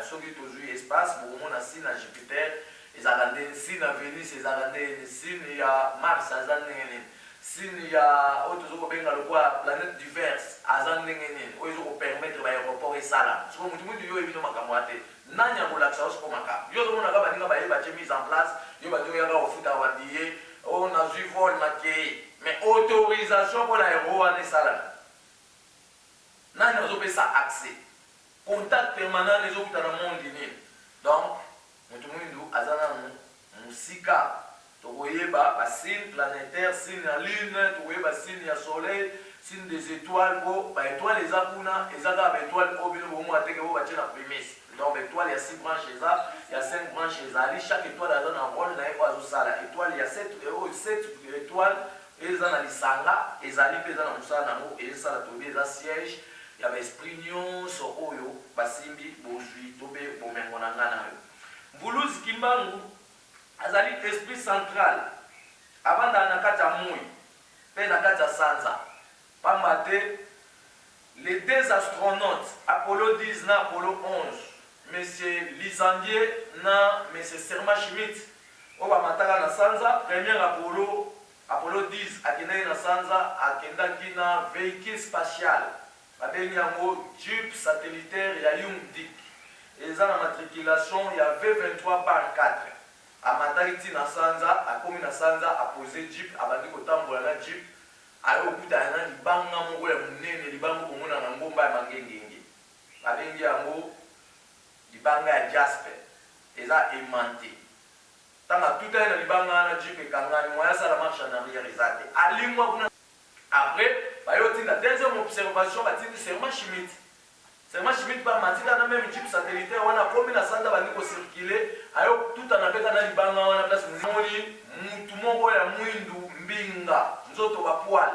soki tozwi espace bokomona signe ya Jupiter ezalaka ndeni signe ya Venus ezalaka ndeni signe ya Mars aza ndenge nini signe ya oyo tozokobenga lokwa planète diverse aza ndenge nini oyo ezokopermettre baéroport esala soko motu mutu yo ebino makambo ya te nani akolakisa yo soko makambo yo ozomonaka baninga baye batie mise en place yo bato oyaka kofuta babiye oyo nazwi vol makei mais autorisation mpona aéro wana esalaka nani azopesa accès contact permanent les autres dans le monde nini donc mutu mwindu aza nanu musika tokoyeba basigne planétaire signe ya lune tokoyeba signe ya soleil signe des étoiles po baétoile eza kuna eza kaka baétoile oyo bino bomona teke bo batie na prémisse donc baétoile ya 6 branches eza ya 5 branches ezali chaque étoile aza na rôle na ye oyo azosala étoile ya 7 étoile eza na lisanga ezali mpe eza na mosala nango ezosala tobi eza siège ya baesprit nyonso oyo basimbi bozwi to mpe bomengo na nga na yo mbuluzi kimbangu azali esprit central abandaka na kati ya moi mpe na kati ya sanza pamba te les deux astronautes Apollo 10 na Apollo 11 monsieur Lisandier na monsieur Serma Schmidt oyo bamataka na sanza premier Apollo 10 akendaki na sanza akendaki na véhicule spatial babengi yango tube satellitaire ya Young-Dik eza na matriculation ya V23 par 4 amataki ti na sanza akomi na sanza apose jeep abandi kotambola na jeep aye okutana na libanga moko ya monene libanga komona na ngomba ya mangengenge babengi yango libanga ya Jasper eza aimante tanga tuta na libanga na jeep ekangani moya sala marche en arrière eza te alingwa kuna après bayotinda deuxième observation batindi Serma Schmidt par matika na même type satellitaire wana komi na sanda bandi ko circuler ayo tout en apeka na libanga wana place moni mutu moko ya mwindu mbinga nzoto ba poil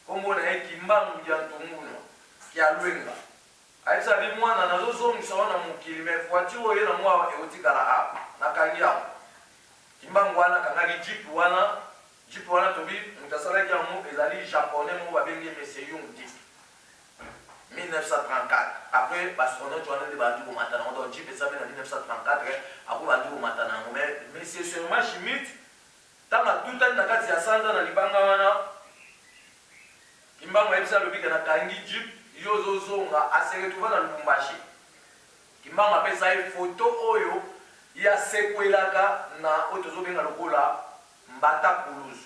kombo na ekimbangu ya ntunguno ya lwenga aisa bi mwana nazo zongisa wana mukili me fuati oyo na mwa eotikala apa na kangia kimbangu wana kangaki Jeep wana tobi mutasala ki amu ezali japonais mo babengi monsieur Young-Dik 1934 après l'astronaute wana de bandu matana donc Jeep ça en 1934 après bandu matana mais monsieur Serma Schmidt tanga tuta na kati ya sanza na libanga wana kimbango ebisa lobika na kangi Jeep yozo zonga asere tuva na Lubumbashi Kimbanga pesa photo oyo ya sekwelaka na otozobenga lokola Mbata Koulouz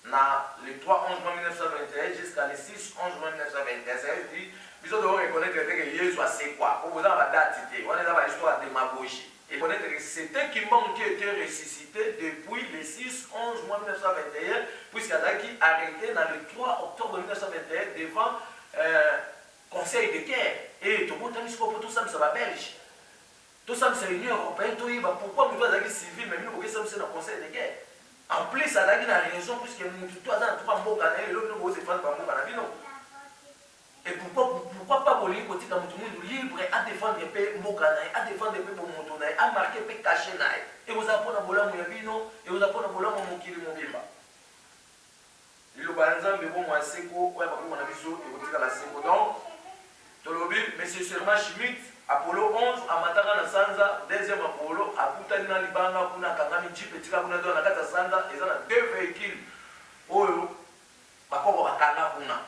na le 3/11/1921 jusqu'à le 6/11/1921. Ça veut dire biso devons reconnaître que Yesu a c'est quoi pour vous avoir date on est dans l'histoire de démagogie et connaître que c'était Kimbanga qui était ressuscité depuis le 6/11/1921 puisqu'il a arrêté dans le 3 octobre 1921 devant conseil de guerre et tout le monde a dit pour tout ça ça va belge tout ça c'est l'Union européenne tout va pourquoi nous avons civil mais nous ça c'est le conseil de guerre en plus ça a une raison puisque nous tout à l'heure trois mots et l'autre nous se fait pas mots canadien et pourquoi pas voler côté comme tout le monde libre à défendre les pays mots canadiens à défendre les pays pour monter à marquer pays caché naï et vous apprenez à voler mon yabino et vous apprenez à voler mon kili mon bimba le banza mais bon moi c'est quoi ouais parce qu'on a vu ça et vous dites à la seco donc tolobi monsieur Sherman Schmidt Apollo 11 amataka na sanza deuxième Apollo akutani na libanga kuna kangami jipe tika kuna ndo na kata sanza eza na deux véhicules oyo bakoko bakanga kuna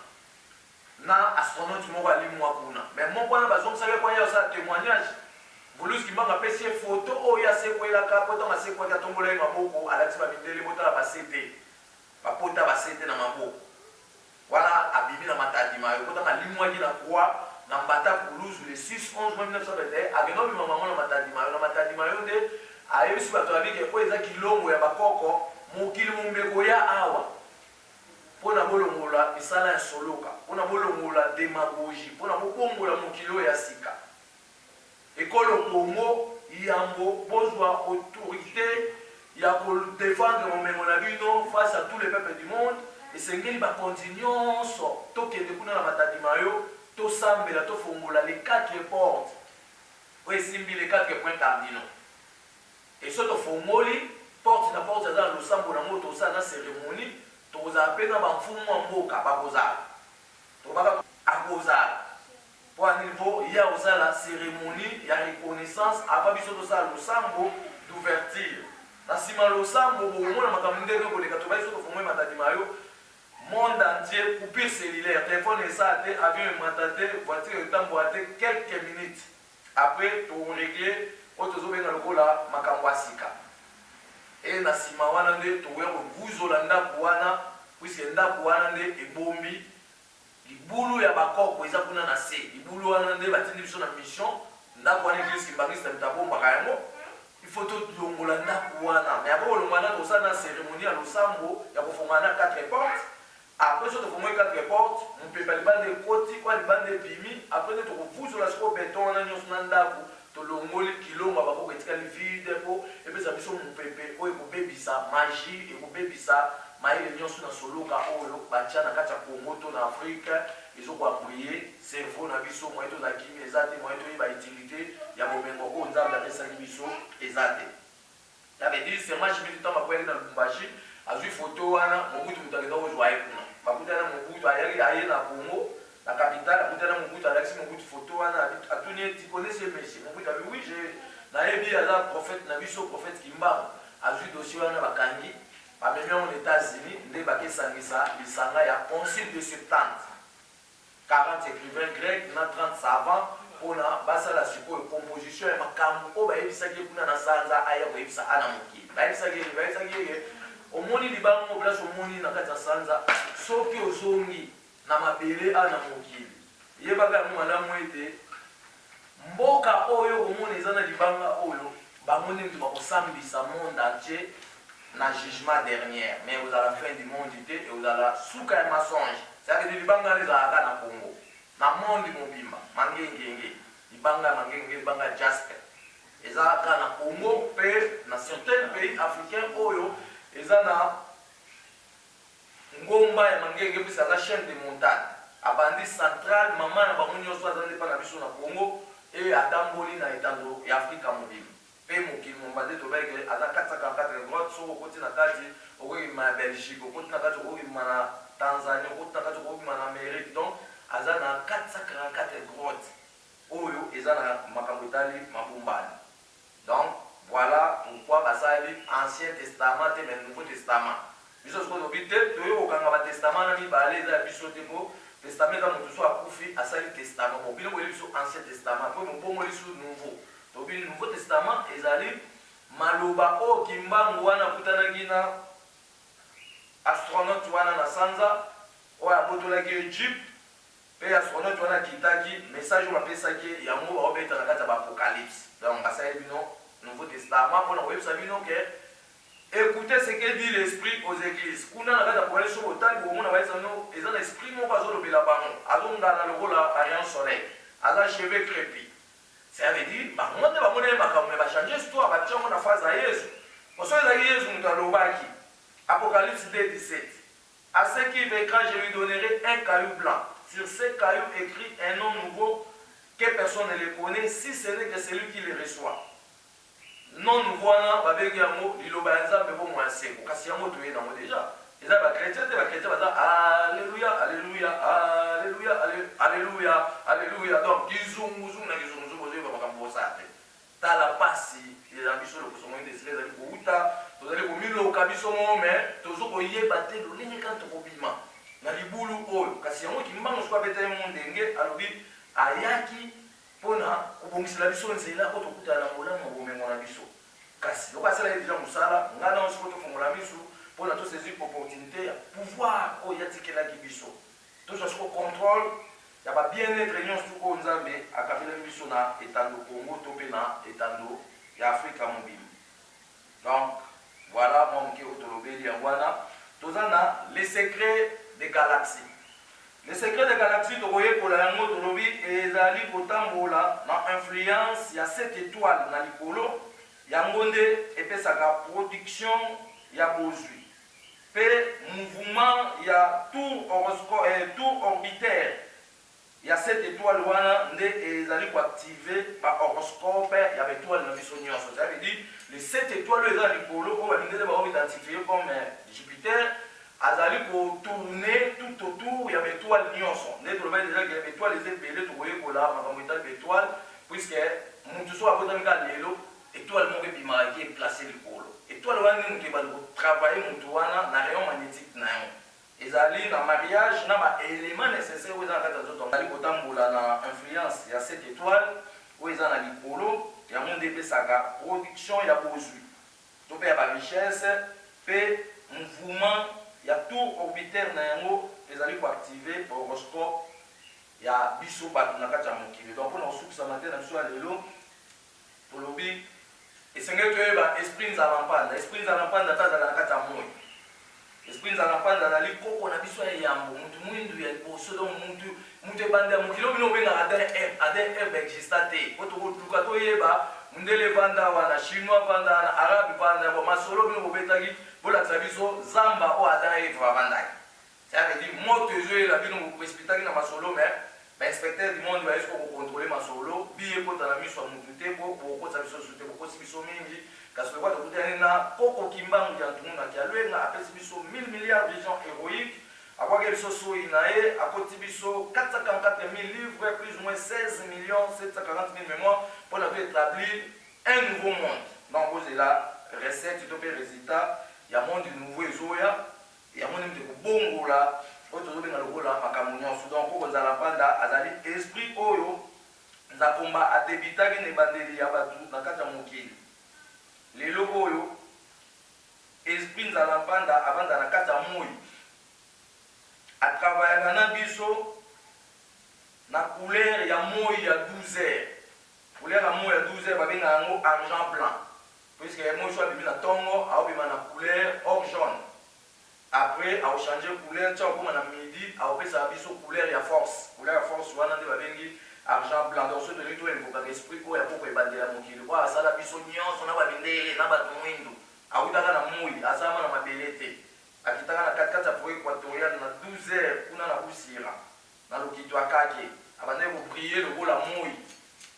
na astronaute moko alimwa kuna mais mon kwana bazongisa kwa yo sa témoignage Voulus Kimbanga pesi photo oyo asekwelaka poto asekwelaka tombola maboko alati ba mindele botala ba CD bapota ba CD na maboko voilà abibi na matadi mayo poto alimwa na kwa na Mbata Koulouz le 6/11/1921 agenobi maman na matadi mayo nde ayebisi bato babike po eza kilongo ya bakoko mokili mombeko ya awa pona bolongola misala ya soloka pona bolongola démagogie pona bobongola mokili ya sika ekolo Congo yambo bozwa autorité ya ko défendre momengo na bino face à tous les peuples du monde esengeli bakonzi nyonso tokende kuna na matadi mayo to sambela to fongola les quatre portes oui simbi les quatre points cardinaux et ce to fongoli porte na porte za lo sambo na moto sa na cérémonie to za pena ba mfumu mboka ba kozala to ba akozala pour un niveau il y a aussi la cérémonie il y a reconnaissance avant biso to sa lo sambo d'ouverture na sima lo sambo bo mona makamundeke ko le katoba biso to fongola matadi mayo monde entier, coupure cellulaire, téléphone et ça, avion mandaté, voiture et temps boité quelques minutes. Après, tout réglé, autozo benga lokola makambwasika. Et na sima wana nde to wero guzo la ndaku wana, puisque ndaku wana nde ebombi. Libulu ya bakoko eza kuna na se. Libulu wana nde batindi biso na mission, ndaku wana église kibangista mitabomba kayango. Il faut tout longola ndaku wana. Mais après longana to sa na cérémonie à losambo ya kofongana 4 portes. Après, je te fais 4 portes, on peut pas les bandes de côté, quoi, les bandes de bimi. Après, tu vous sur la score béton, on a une nanda, tu l'ongoli, kilo, on va pas être vide, et puis ça me semble mon pépé, oh, et mon bébé ça, magie, et mon bébé ça, maïe, les nions sont dans solo, car oh, le bâtiment, dans le Congo, en Afrique, ils ont quoi briller, cerveau, na biso, moi, tout la chimie, les athées, moi, tout, il va utilité, il y a mon bengo, on a la personne qui biso, les athées. Il avait dit, c'est moi, je mets du temps à pouvoir aller dans le Bumbashi, à jouer photo, mon bout de moutarde, on joue avec nous. Bakutana Mobutu aye na Congo, la capitale, Bakutana Mobutu Alexis Mobutu photo wana atunie tu connais ce monsieur. Mobutu a dit oui, j'ai naebi ala prophète na biso prophète Kimba azui dossier wana bakangi ba même aux États-Unis nde bakesangisa lisanga ya concile de 70. 40 écrivains grecs na 30 savants pona basala siko composition ya makambo o ba yebisaki kuna na sanza aya ko yebisa ana mokili. Ba yebisaki omoni libango place omoni na kati ya sanza soki ozongi na mabele ana mokili yebaka yango malamu ete mboka oyo omoni eza na libanga oyo bamoni nti bakosambisa monde entier na jugement dernière mais vous à la fin du monde et vous à la suka ya mensonge c'est-à-dire que libanga ezalaka na Congo na monde mobimba mangengenge libanga mangenge libanga jasper ezalaka na Congo pe na certains pays africains oyo ezana ngomba ya mangenge bisa la chaîne de montagne abandi central mama na bango nyonso azali pa na biso na Congo et atamboli na etando ya Afrika mobimba pe mokili mombade to bege aza 444 grotte so okoti na kati okoki ma Belgique okoti na kati okoki na Tanzanie okoti na kati okoki na Amérique donc aza na 444 grotte oyo ezana makambo etali mabumbani donc voilà pourquoi basali Ancien Testament et le Nouveau Testament. biso sikoyo tobi te toyo kokanga batestament na mibale eza ya biso te mpo testament eza moto so akufi asali testament bo bino boyebi biso ancien testament mpo mobongoli su nouveau tobi nouveau testament ezali maloba oyo kimbangu wana akutanaki na astronaute wana na sanza oyo abotolaki Egypte mpe astronaute wana akitaki message oyo bapesaki yango baobeta na kati ya baapocalypse donc basali bino nouveau testament mpona koyebisa bino ke écoutez ce que dit l'esprit aux églises kuna na kati ya polele so botali bomona bayesa bino eza na esprit moko azolobela bango azongana lokola arian soleil aza cheveux crépi ça veut dire bango te bamona makambo me bachange histoire batia yango na phase ya yesu moso ezalaki yesu moto alobaki apocalypse 2:17 à ce qui vaincra je lui donnerai un caillou blanc sur ce caillou écrit un nom nouveau que personne ne le connaît si ce n'est que celui qui le reçoit non nouveau wana babengi yango liloba ya nzambe bomo ya seko kasi yango toye nango deja eza bakretien te bakretien baza alleluya alleluya alleluya alleluya alleluya donc kizunguzungu na kizunguzungu ozoyeba makambo osala te tala pasi eza biso lokoso moyi desila ezali kouta tozali komiloka biso mo me tozokoyeba te lolenge kani tokobima na libulu oyo kasi yango kimbango soko abeta ye mo ndenge alobi ayaki mpona kobongisela biso nzela oyo tokutana na molamo bomengo na biso kasi loko asala ye deja mosala ngai na siko tofongola miso mpona tosaisis opportunité ya pouvoir oyo yatikelaki biso tozwa siko contrôle ya babien-être nyonso oyo nzambe akabelaki biso na etando congo to mpe na etando ya afrika mobimba donc voilà mwa moke oyo tolobeli yango wana toza na les secrets des galaxies. Le secret de galaxie tokoyekola yango tolobi ezali kotambola na influence ya 7 étoiles na likolo yango nde epesaka production ya bozwi pe mouvement ya tour orbitaire ya 7 étoiles wana nde ezali koactive bahoroscope ya baétoile na biso nyonso ça veut dire les 7 étoiles eza likolo oyo balingeli baoidentifie comme Jupiter azali kotourne tout autour ya baétoile nyonso nde tolobaki deja ke baétoile eza ebele tokoyekola makambo etali baétoile puisque mutu so abotamika lelo étoile moko ebimaki eplace likolo étoile wana nde moto ebali kotravaille mutu wana na rayon magnétique na yango ezali na mariage na baélément nécessaire oyo eza na kati ya nzoto azali kotambola na influence ya 7 étoile oyo eza na likolo yango nde epesaka production ya bozwi to mpe ya barichesse mpe mouvement ya tour orbitaire na yango ezali koactive horoscope ya biso bato na kati ya mokili donc mpona kosukisama te na biso ya lelo tolobi esengeli toyeba esprit nzala mpanda esprit nzala mpanda ata azala na kati ya moi esprit nzala mpanda azali koko na biso ya yambo mutu mwindu ya liboso donc mutu ebanda ya mokili obino obengaka adin eve exista te po tokoluka toyeba mundele evanda wana chinois vanda wana arabe vanda bo masolo bino bobetaki bolakisa biso zamba oyo adin eve bavandaki ça veut dire moto ezoyela bino boespritaki na masolo mais bainspecteur du monde bayesu kokontrole masolo biye kota na miso ya mutu te bokotisa biso su te bokosi biso mingi kasi lokwa tokutani na koko kimbangu ya ntungunaki alwenga apesi biso 1000 milliards vision héroïque akwaki biso soi na ye akoti biso 444 000 livres plus ou moins 16 740 000 mémoires mpona to établir un nouveau monde donc ozela recette to mpe résultat ya monde nouveau ezoya yango nde kobongola oyo tozobenga lokola makambo nyonso donc koko nzala mpanda azali esprit oyo nzakomba adebitaki na ebandeli ya bato na kati ya mokili lelo oyo esprit nzala mpanda avanda na kati ya moi atravayaka na biso na couleur ya moi ya 12 heures couleur ya moi ya 12 heures babenga yango argent blanc puisque moi so abimi na ntongo aobima na couleur or jaune après aochange couleur ntia okoma na midi aopesa biso couleur ya force wana nde babengi argent blanc donc so tolingi toinvokaka esprit oyo ya koko ebandela mokili po asala biso nyonso na babindele na bato mwindu awutaka na moi azalama na mabele te akitaka na katikati ya pro équatorial na 12 heures kuna na busira na lokito akake abandaki koprie lokola moi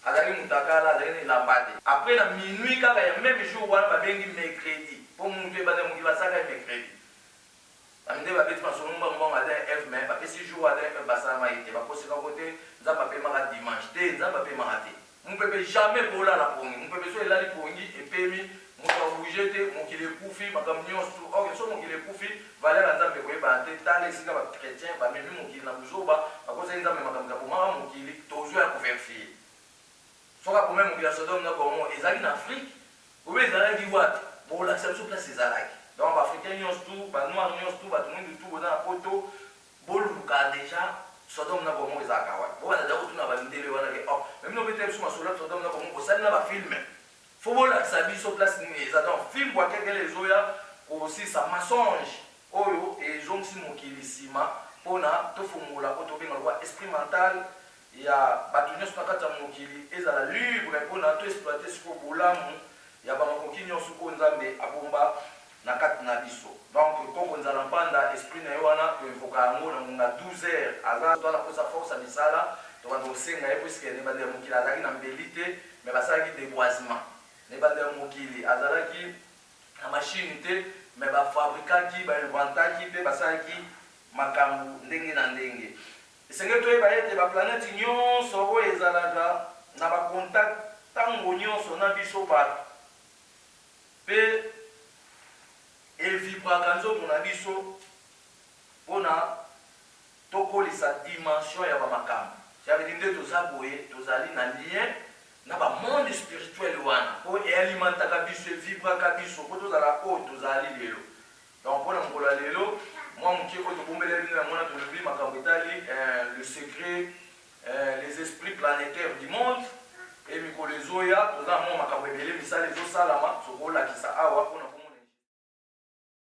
azali mutakala azali na elamba te après na minuit kaka ya même jour wana babengi mercredi mpo mutu ebanda mokili basaka ye mercredi baminde babeti masolo mbongo adin eve mais bapesi jour adin eve basalama ye te bakoseka kote nzambe apemaka dimanche te nzambe apemaka te mupepe jamais bolala pongi mupepe so elali pongi epemi moto abouge te mokili ekufi makambo nyonso or so mokili ekufi valeur ya nzambe koyeba te tala esika bachrétien bamemi mokili na buzoba bakozali nzambe makambo ya komaka mokili tozwa ya koverifie soki akoma mokili ya Sodome na Gomorrhe ezalaki na Afrique oyo ezalaki wapi bolakisa biso place ezalaki donc baafricain nyonso tu banoir nyonso tu bato mwindu tu boza na poto boluka déjà Sodome na Gomorrhe ezalaka wapi bo bazaza kotuna bamindele wana ke meme nobeta biso masolo ya Sodome na Gomorrhe bosali na bafilme fo bolakisa biso place nini eza donc film bwakekele ezoya kosisa masonge oyo ezongisi mokili nsima mpona tofungola po tobengana kwa esprit mental ya bato nyonso na kati ya mokili ezala libre mpona toexploite siko bolamu ya bamakoki nyonso oyo nzambe abomba na kati na biso donc koko nzala mpanda esprit na ye wana toinvoka yango na ngonga 12 heures aza twana kosa force ya misala tokanda kosenga ye puiske nebandela mokili azalaki na mbeli te me basalaki déboisement nebandela mokili azalaki na mashine te me bafabrikaki bainventaki mpe basalaki makambo ndenge na ndenge esengeli toyeba ete baplanete nyonso oyo ezalaka na bacontact ntango nyonso na biso bato mpe evibraka nzoto na biso mpona tokolisa dimension ya bamakambo javedi nde toza boye tozali na lien na bamonde spirituel wana mpo ealimentaka biso evibraka biso mpo tozala oyo tozali lelo donc mpona mokolo ya lelo mwa mokie oyo tobombeli bino yango na tolobi makambo etali le secret les esprits planétaires du monde e mikolo ezoya toza mwa makambo ebele misala ezosalama sokolakisa awa mpona